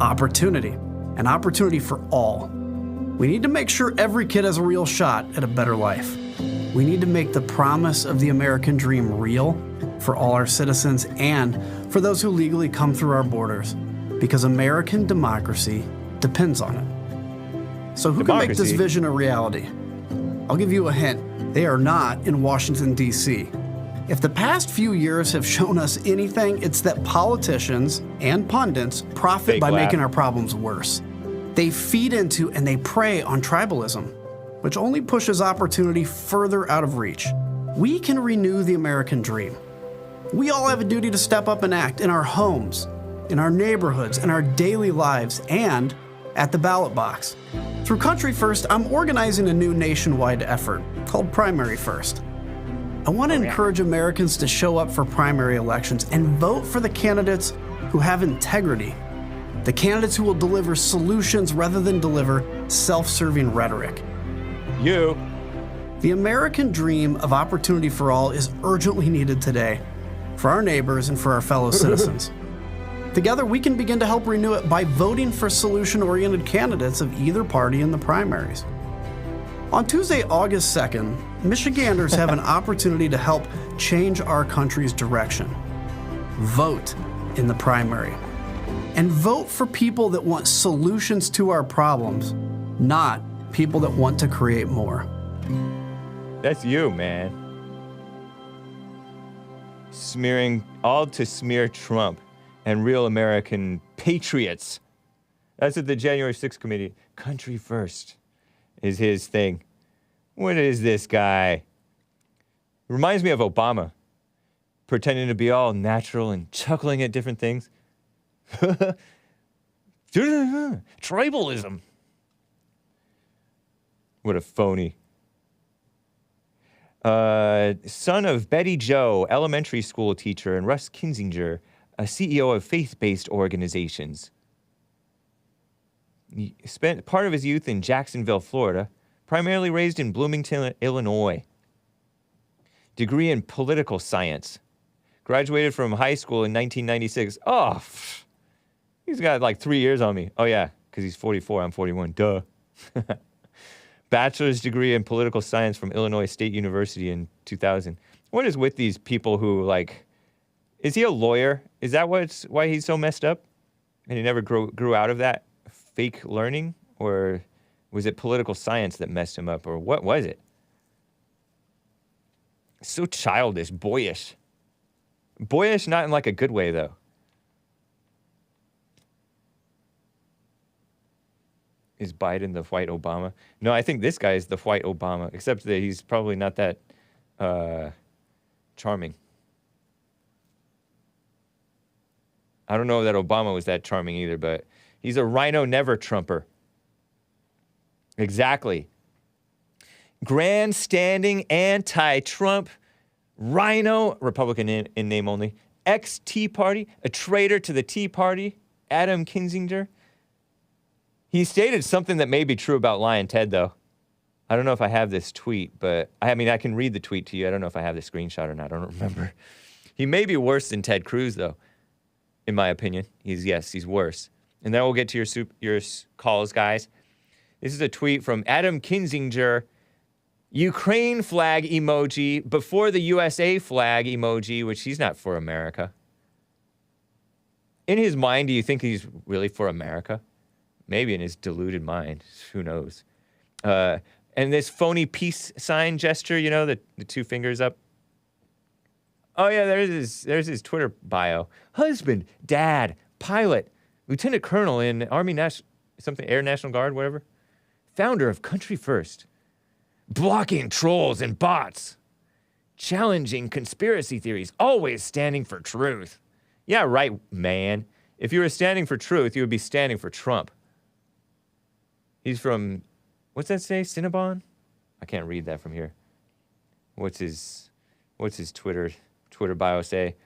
Opportunity, an opportunity for all. We need to make sure every kid has a real shot at a better life. We need to make the promise of the American dream real for all our citizens and for those who legally come through our borders, because American democracy depends on it. So who can make this vision a reality? I'll give you a hint. They are not in Washington, D.C. If the past few years have shown us anything, it's that politicians and pundits profit by making our problems worse. They feed into and they prey on tribalism, which only pushes opportunity further out of reach. We can renew the American dream. We all have a duty to step up and act in our homes, in our neighborhoods, in our daily lives, and at the ballot box. Through Country First, I'm organizing a new nationwide effort called Primary First. I want to encourage Americans to show up for primary elections and vote for the candidates who have integrity, the candidates who will deliver solutions rather than deliver self-serving rhetoric. The American dream of opportunity for all is urgently needed today for our neighbors and for our fellow citizens. Together, we can begin to help renew it by voting for solution-oriented candidates of either party in the primaries. On Tuesday, August 2nd, Michiganders have an opportunity to help change our country's direction. Vote in the primary. And vote for people that want solutions to our problems, not people that want to create more.
That's you, man. Smearing, all to smear Trump and real American patriots. That's what the January 6th committee, country first, is his thing. What is this guy? Reminds me of Obama, pretending to be all natural and chuckling at different things. Tribalism. What a phony. Son of Betty Jo, elementary school teacher, and Russ Kinzinger, a CEO of faith-based organizations. He spent part of his youth in Jacksonville, Florida, primarily raised in Bloomington, Illinois. Degree in political science. Graduated from high school in 1996. Oh, he's got like 3 years on me. Oh, yeah, because he's 44, I'm 41. Duh. Bachelor's degree in political science from Illinois State University in 2000. What is with these people who, like, is he a lawyer? Is that why he's so messed up? And he never grew out of that fake learning? Or was it political science that messed him up? Or what was it? So childish, boyish. Boyish, not in like a good way, though. Is Biden the white Obama? No, I think this guy is the white Obama, except that he's probably not that charming. I don't know that Obama was that charming either, but he's a RINO never-Trumper. Exactly. Grandstanding anti-Trump, RINO, Republican in name only, ex-Tea Party, a traitor to the Tea Party, Adam Kinzinger. He stated something that may be true about Lion Ted, though. I don't know if I have this tweet, but I mean, I can read the tweet to you. I don't know if I have the screenshot or not. I don't remember. He may be worse than Ted Cruz, though, in my opinion. He's worse. And then we'll get to your calls, guys. This is a tweet from Adam Kinzinger. Ukraine flag emoji before the USA flag emoji, which he's not for America. In his mind, do you think he's really for America? Maybe in his deluded mind. Who knows? And this phony peace sign gesture, you know, the two fingers up. Oh, yeah, there's his Twitter bio. Husband, dad, pilot, lieutenant colonel in Army Air National Guard, whatever. Founder of Country First. Blocking trolls and bots. Challenging conspiracy theories. Always standing for truth. Yeah, right, man. If you were standing for truth, you would be standing for Trump. He's from, what's that say, Cinnabon? I can't read that from here. What's his Twitter bio say?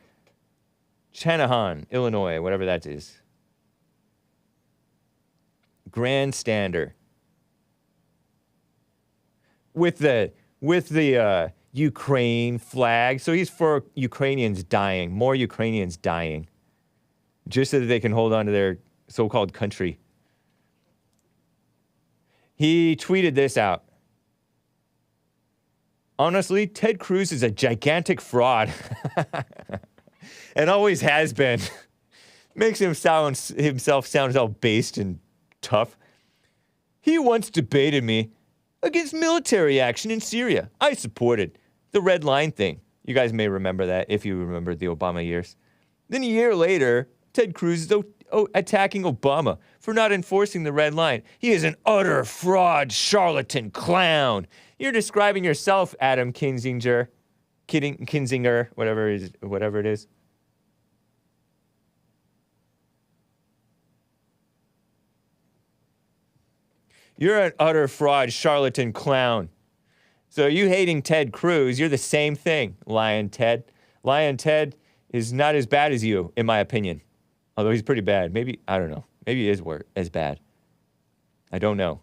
Channahon, Illinois, whatever that is. Grandstander. With the Ukraine flag. So he's for Ukrainians dying, more Ukrainians dying, just so that they can hold on to their so-called country. He tweeted this out. Honestly, Ted Cruz is a gigantic fraud. And always has been. Makes himself sound all based and tough. He once debated me against military action in Syria. I supported the red line thing. You guys may remember that if you remember the Obama years. Then a year later, Ted Cruz is attacking Obama for not enforcing the red line. He is an utter fraud, charlatan, clown. You're describing yourself, Adam Kinzinger. Kinzinger, whatever it is. You're an utter fraud, charlatan, clown. So you hating Ted Cruz, you're the same thing, Lion Ted. Lion Ted is not as bad as you, in my opinion. Although he's pretty bad. Maybe, I don't know. Maybe he is as bad. I don't know.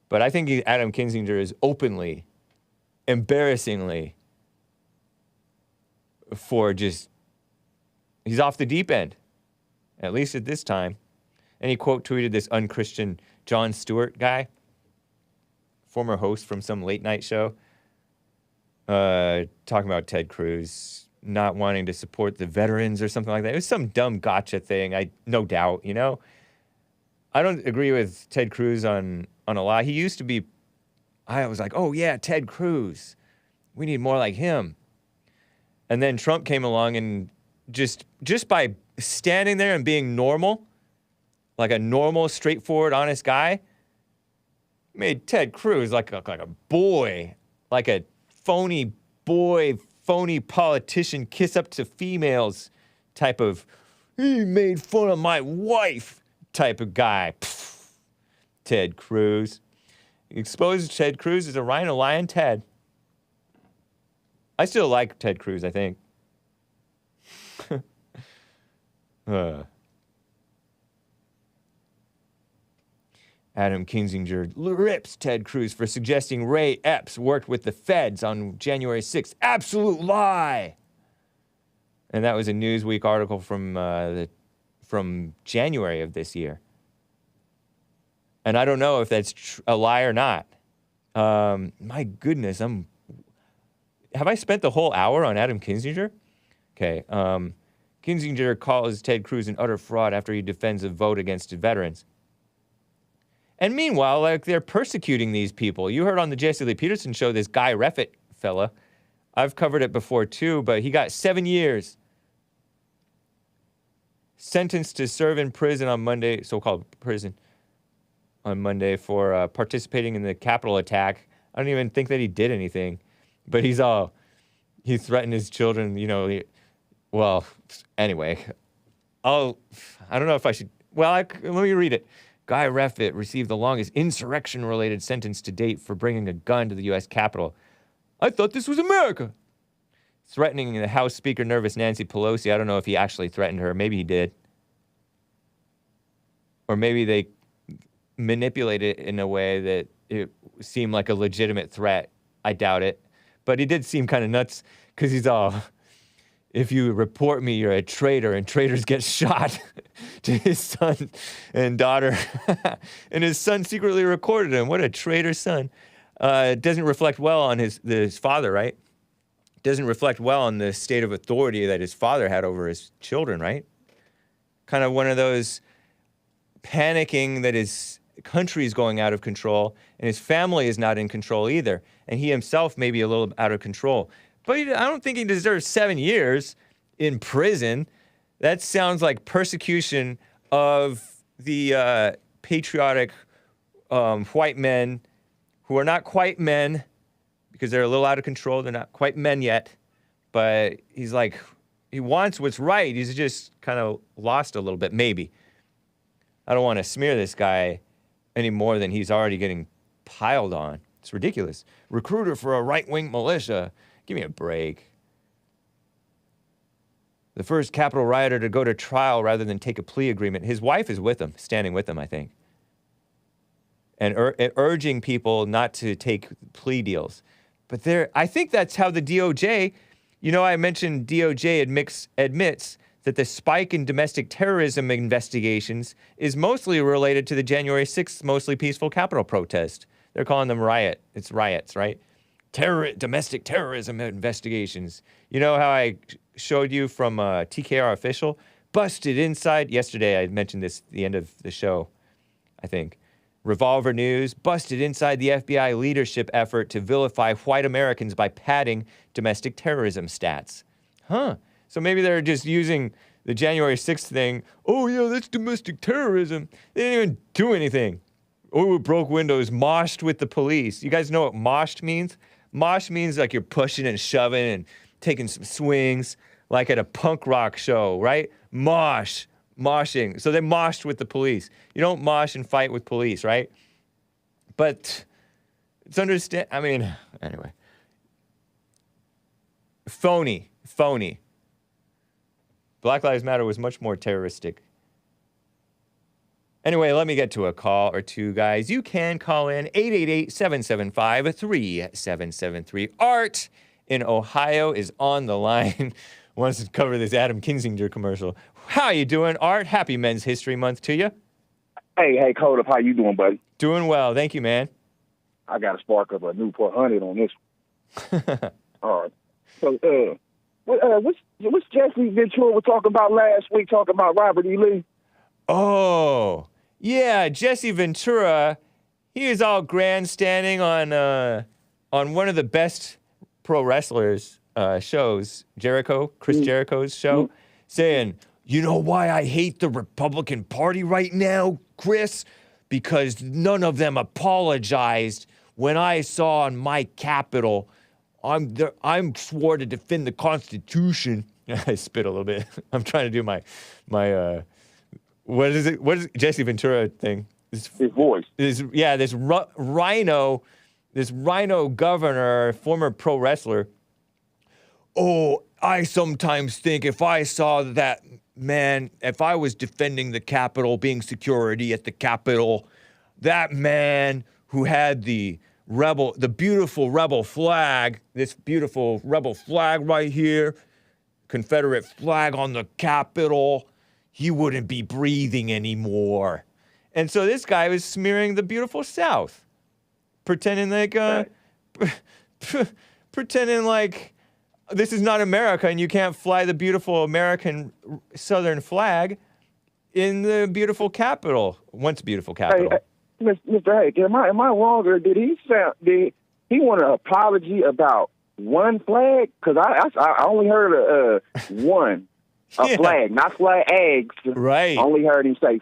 But I think Adam Kinzinger is openly, embarrassingly, he's off the deep end. at least at this time. And he quote tweeted this unchristian Jon Stewart guy, former host from some late night show, talking about Ted Cruz not wanting to support the veterans or something like that. It was some dumb gotcha thing, no doubt, you know? I don't agree with Ted Cruz on a lot. He used to be, I was like, oh yeah, Ted Cruz. We need more like him. And then Trump came along and just by standing there and being normal, like a normal, straightforward, honest guy, made Ted Cruz like a boy, like a phony boy, phony politician, kiss up to females type of, he made fun of my wife type of guy. Pfft. Ted Cruz. Exposed Ted Cruz as a RINO lion Ted. I still like Ted Cruz, I think. Adam Kinzinger rips Ted Cruz for suggesting Ray Epps worked with the feds on January 6th. Absolute lie. And that was a Newsweek article from January of this year. And I don't know if that's a lie or not. My goodness, have I spent the whole hour on Adam Kinzinger? Okay. Kinzinger calls Ted Cruz an utter fraud after he defends a vote against veterans. And meanwhile, like, they're persecuting these people. You heard on the Jesse Lee Peterson show this Guy Reffitt fella. I've covered it before too, but he got 7 years. Sentenced to serve in prison on Monday, so-called prison, on Monday for participating in the Capitol attack. I don't even think that he did anything. But he threatened his children, you know. Well, anyway, I don't know if I should, let me read it. Guy Reffitt received the longest insurrection-related sentence to date for bringing a gun to the U.S. Capitol. I thought this was America. Threatening the House Speaker Nervous Nancy Pelosi. I don't know if he actually threatened her. Maybe he did. Or maybe they manipulated it in a way that it seemed like a legitimate threat. I doubt it. But he did seem kind of nuts because he's all, if you report me, you're a traitor, and traitors get shot to his son and daughter. And his son secretly recorded him. What a traitor son. It doesn't reflect well on his father, right? Doesn't reflect well on the state of authority that his father had over his children, right? Kind of one of those panicking that his country is going out of control and his family is not in control either. And he himself may be a little out of control. But I don't think he deserves 7 years in prison. That sounds like persecution of the patriotic white men who are not quite men because they're a little out of control. They're not quite men yet. But he's like, he wants what's right. He's just kind of lost a little bit, maybe. I don't want to smear this guy any more than he's already getting piled on. It's ridiculous. Recruiter for a right-wing militia. Give me a break. The first Capitol rioter to go to trial rather than take a plea agreement. His wife is with him, standing with him, I think. And urging people not to take plea deals. But I think that's how the DOJ, I mentioned DOJ admits that the spike in domestic terrorism investigations is mostly related to the January 6th mostly peaceful Capitol protest. They're calling them It's riots, right? Domestic terrorism investigations. You know how I showed you from TKR Official? Busted inside. Yesterday I mentioned this at the end of the show, I think. Revolver News, busted inside the FBI leadership effort to vilify white Americans by padding domestic terrorism stats. Huh. So maybe they're just using the January 6th thing. Oh, yeah, that's domestic terrorism. They didn't even do anything. Oh, it broke windows, moshed with the police. You guys know what moshed means? Mosh means like you're pushing and shoving and taking some swings, like at a punk rock show, right? Moshing. So they moshed with the police. You don't mosh and fight with police, right? But it's anyway. Phony. Black Lives Matter was much more terroristic. Anyway, let me get to a call or two, guys. You can call in 888-775-3773. Art in Ohio is on the line. wants to cover this Adam Kinzinger commercial. How you doing, Art? Happy Men's History Month to you.
Hey, hold up. How you doing, buddy?
Doing well. Thank you, man.
I got to spark up a Newport 100 on this one. All right. So, what's Jesse Ventura was talking about last week, talking about Robert E. Lee?
Oh, yeah, Jesse Ventura, he is all grandstanding on one of the best pro wrestlers shows, Chris Jericho's show, saying, you know why I hate the Republican Party right now, Chris? Because none of them apologized when I saw on my Capitol, I'm swore to defend the Constitution. I spit a little bit. I'm trying to do my what is it? What is it? Jesse Ventura thing?
His voice.
This RINO governor, former pro wrestler. Oh, I sometimes think if I saw that man, if I was defending the Capitol, being security at the Capitol, that man who had the beautiful rebel flag, this beautiful rebel flag right here, Confederate flag on the Capitol, he wouldn't be breathing anymore. And so this guy was smearing the beautiful South, pretending like this is not America and you can't fly the beautiful American Southern flag in the beautiful Capitol, once beautiful Capitol.
Hey, Mr. Hake, am I wrong, or did he want an apology about one flag? Because I only heard one. A flag, not flags.
Right.
Only heard him say.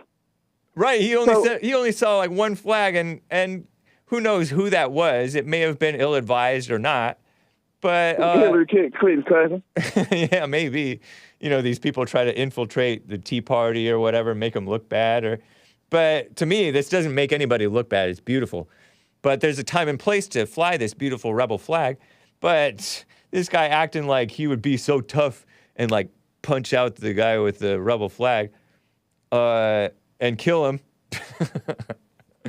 Right. He only saw like one flag, and who knows who that was? It may have been ill-advised or not. But
Hillary Clinton's cousin.
Yeah, maybe. You know, these people try to infiltrate the Tea Party or whatever, make them look bad. But to me, this doesn't make anybody look bad. It's beautiful. But there's a time and place to fly this beautiful rebel flag. But this guy acting like he would be so tough and like punch out the guy with the rebel flag and kill him.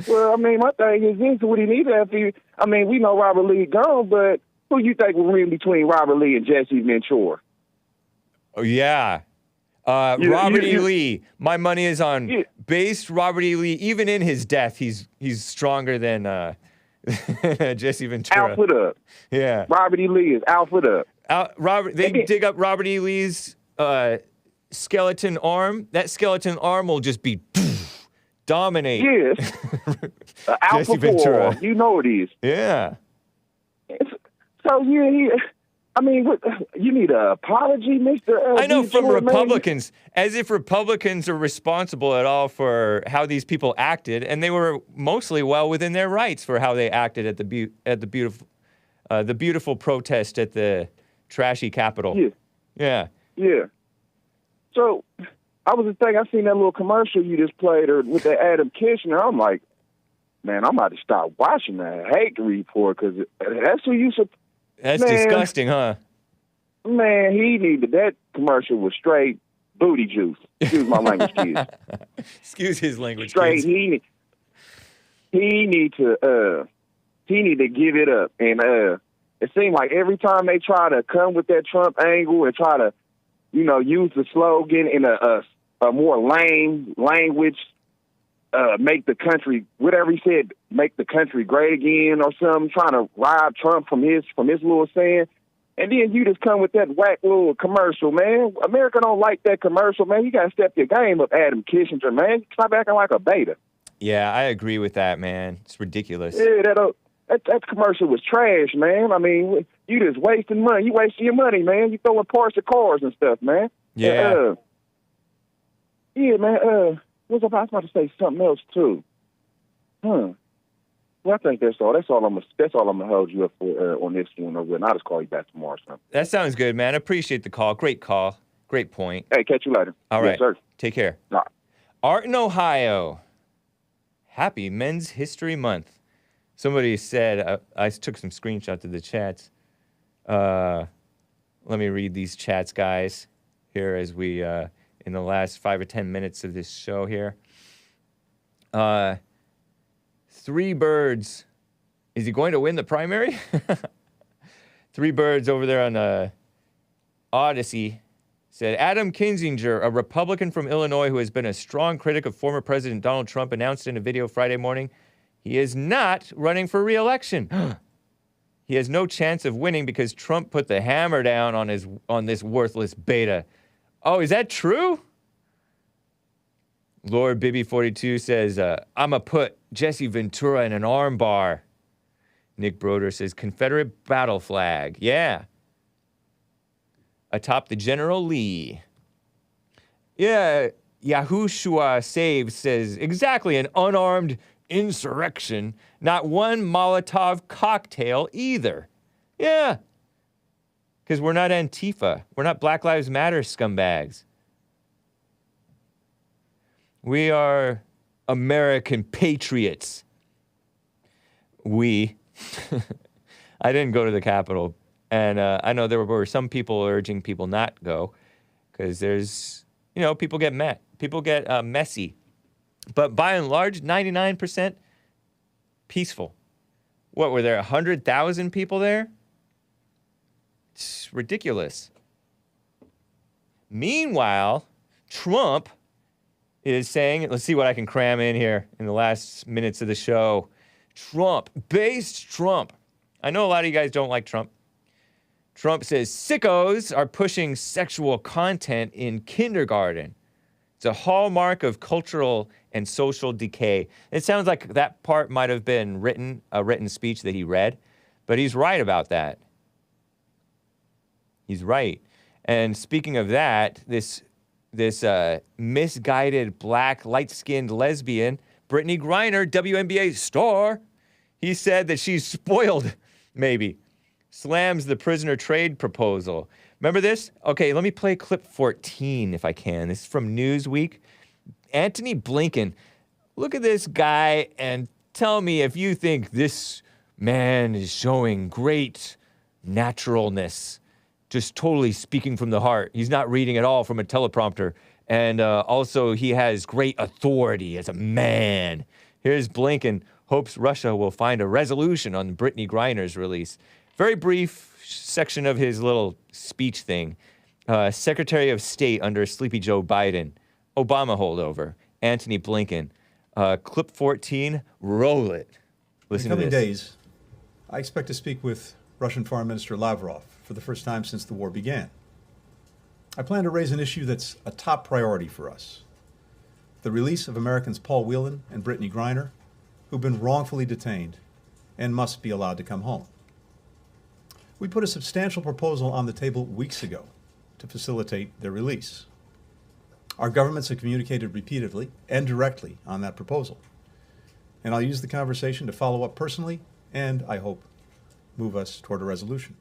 Well, I mean, my thing is this: would he need that? We know Robert Lee gone, but who you think will win between Robert Lee and Jesse Ventura?
Oh yeah, Robert E. Lee. My money is on base Robert E. Lee. Even in his death, he's stronger than Jesse Ventura.
Output up.
Yeah.
Robert E. Lee is output up.
They dig up Robert E. Lee's skeleton arm. That skeleton arm will just be dominate.
Yes. Alpha
Ventura.
4. You know it is.
Yeah.
So you need an apology, Mr.
I know from
Ventura,
Republicans, as if Republicans are responsible at all for how these people acted, and they were mostly well within their rights for how they acted at the beautiful protest at the trashy Capitol.
Yeah. So I was thinking, I seen that little commercial you just played with the Adam Kinzinger. I'm like, man, I'm about to stop watching that Hake Report because that's who you.
That's disgusting, huh?
Man, that commercial was straight booty juice. Excuse my language, kids.
Excuse his language,
straight,
kids.
He need to give it up. And it seemed like every time they try to come with that Trump angle and try to, use the slogan in a more lame language, make the country, whatever he said, make the country great again or something, trying to rob Trump from his little saying. And then you just come with that whack little commercial, man. America don't like that commercial, man. You got to step your game up, Adam Kinzinger, man. Stop acting like a beta.
Yeah, I agree with that, man. It's ridiculous.
Yeah, that commercial was trash, man. I mean, you just wasting money. You wasting your money, man. You throwing parts of cars and stuff, man.
Yeah.
Man. I was about to say something else too. Well, I think that's all. That's all I'm gonna hold you up for on this one. Or I'll just call you back tomorrow or something.
That sounds good, man. I appreciate the call. Great call. Great point.
Hey, catch you later.
All right.
Yes, sir.
Take care.
All right.
Art in Ohio. Happy Men's History Month. Somebody said, I took some screenshots of the chats. Let me read these chats, guys, here as we, in the last 5 or 10 minutes of this show here. Three Birds. Is he going to win the primary? Three Birds over there on Odyssey said, Adam Kinzinger, a Republican from Illinois who has been a strong critic of former President Donald Trump, announced in a video Friday morning he is not running for re-election. He has no chance of winning because Trump put the hammer down on this worthless beta. Oh, is that true? Lord Bibby42 says, I'ma put Jesse Ventura in an arm bar. Nick Broder says, Confederate battle flag. Yeah. Atop the General Lee. Yeah, Yahushua Saves says, exactly, an unarmed insurrection. Not one Molotov cocktail either. Yeah. Because we're not Antifa. We're not Black Lives Matter scumbags. We are American patriots. We. I didn't go to the Capitol. And I know there were some people urging people not go because there's, people get messy. But by and large, 99% peaceful. What, were there 100,000 people there? It's ridiculous. Meanwhile, Trump is saying, let's see what I can cram in here in the last minutes of the show. Based Trump. I know a lot of you guys don't like Trump. Trump says sickos are pushing sexual content in kindergarten. It's a hallmark of cultural and social decay. It sounds like that part might have been a written speech that he read, but he's right about that. He's right. And speaking of that, this misguided black light-skinned lesbian, Brittney Griner, WNBA star, he said that she's spoiled, maybe. Slams the prisoner trade proposal. Remember this? Okay, let me play clip 14 if I can. This is from Newsweek. Antony Blinken. Look at this guy and tell me if you think this man is showing great naturalness. Just totally speaking from the heart. He's not reading at all from a teleprompter. And also, he has great authority as a man. Here's Blinken. Hopes Russia will find a resolution on Brittney Griner's release. Very brief section of his little speech thing. Secretary of State under Sleepy Joe Biden. Obama holdover. Antony Blinken. Clip 14, roll it. Listen to this.
In coming days, I expect to speak with Russian Foreign Minister Lavrov for the first time since the war began. I plan to raise an issue that's a top priority for us. The release of Americans Paul Whelan and Brittney Griner, who've been wrongfully detained and must be allowed to come home. We put a substantial proposal on the table weeks ago to facilitate their release. Our governments have communicated repeatedly and directly on that proposal. And I'll use the conversation to follow up personally and, I hope, move us toward a resolution.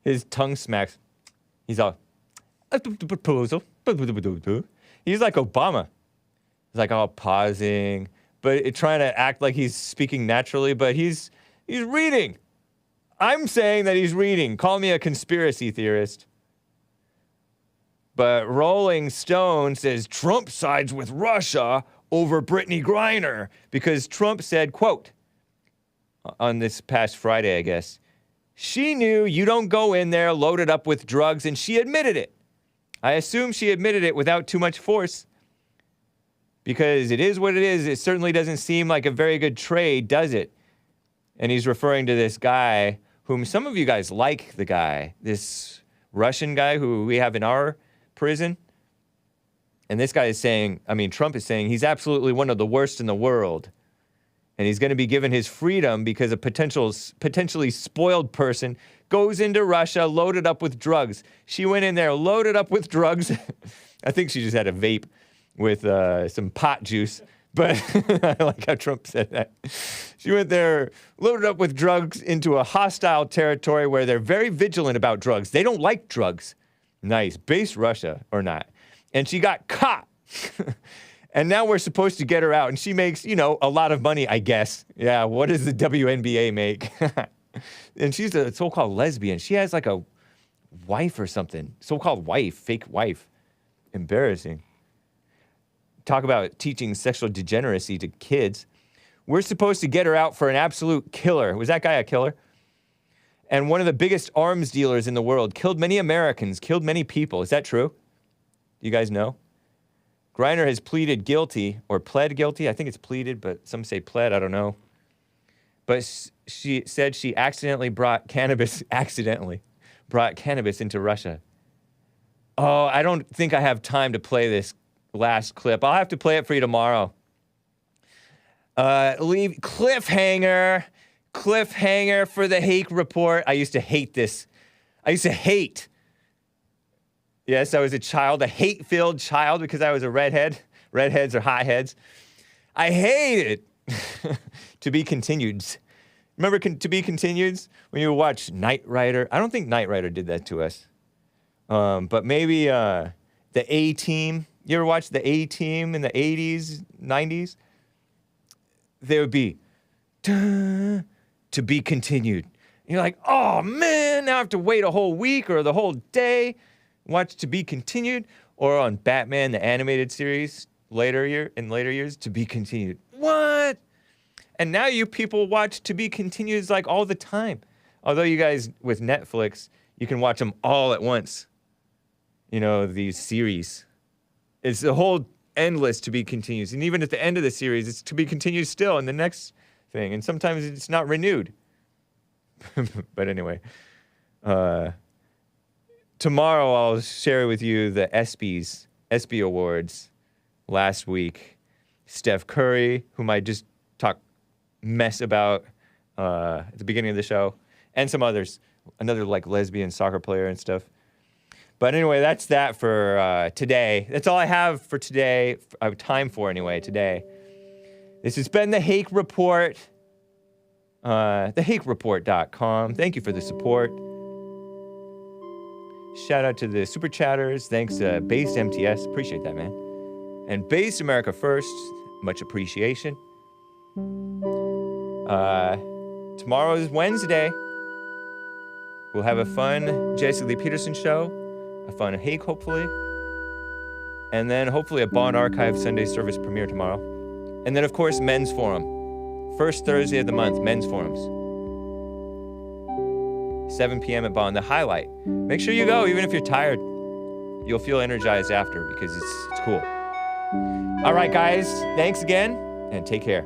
His tongue smacks. He's all, proposal. He's like Obama. He's like all pausing, but trying to act like he's speaking naturally, but he's reading. I'm saying that he's reading. Call me a conspiracy theorist. But Rolling Stone says Trump sides with Russia over Brittney Griner because Trump said, quote, on this past Friday, I guess, she knew you don't go in there loaded up with drugs, and she admitted it. I assume she admitted it without too much force because it is what it is. It certainly doesn't seem like a very good trade, does it? And he's referring to this guy whom some of you guys like, the guy, this Russian guy who we have in our prison. And this guy is saying, Trump is saying he's absolutely one of the worst in the world. And he's going to be given his freedom because a potentially spoiled person goes into Russia loaded up with drugs. She went in there loaded up with drugs. I think she just had a vape with some pot juice. But I like how Trump said that. She went there loaded up with drugs into a hostile territory where they're very vigilant about drugs. They don't like drugs. Nice. Base Russia or not. And she got caught. And now we're supposed to get her out. And she makes, a lot of money, I guess. Yeah, what does the WNBA make? And she's a so-called lesbian. She has like a wife or something. So-called wife, fake wife. Embarrassing. Talk about teaching sexual degeneracy to kids. We're supposed to get her out for an absolute killer. Was that guy a killer? and one of the biggest arms dealers in the world, killed many Americans, killed many people. Is that true? Do you guys know? Griner has pleaded guilty, or pled guilty. I think it's pleaded, but some say pled. I don't know. But she said she accidentally brought cannabis into Russia. Oh, I don't think I have time to play this last clip. I'll have to play it for you tomorrow. Cliffhanger for the Hake Report. I used to hate this. Yes, I was a child, a hate-filled child because I was a redhead. Redheads are hotheads. I hate it. To be continued. Remember To Be Continued? When you watch Knight Rider? I don't think Knight Rider did that to us. But maybe the A-Team. You ever watch the A-Team in the 80s, 90s? They would be, to be continued. And you're like, oh man, now I have to wait a whole week or the whole day. Watch To Be Continued. Or on Batman, the animated series, in later years, To Be Continued. What? And now you people watch To Be Continued like all the time. Although you guys, with Netflix, you can watch them all at once. You know, these series. It's the whole endless To Be Continued. And even at the end of the series, it's To Be Continued still in the next thing. And sometimes it's not renewed. But anyway. Tomorrow I'll share with you the ESPY Awards last week. Steph Curry, whom I just talked mess about at the beginning of the show, and some others. Another like lesbian soccer player and stuff. But anyway, that's that for today. That's all I have for today. I have time for anyway today. This has been the Hake Report. TheHakeReport.com. Thank you for the support. Shout out to the super chatters. Thanks to Based MTS. Appreciate that, man. And Based America First. Much appreciation. Tomorrow is Wednesday. We'll have a fun Jesse Lee Peterson show. A fun Hake, hopefully. And then hopefully a Bond Archive Sunday service premiere tomorrow. And then, of course, Men's Forum. First Thursday of the month, Men's Forums. 7 p.m. at Bond, the highlight. Make sure you go, even if you're tired. You'll feel energized after because it's cool. All right, guys. Thanks again, and take care.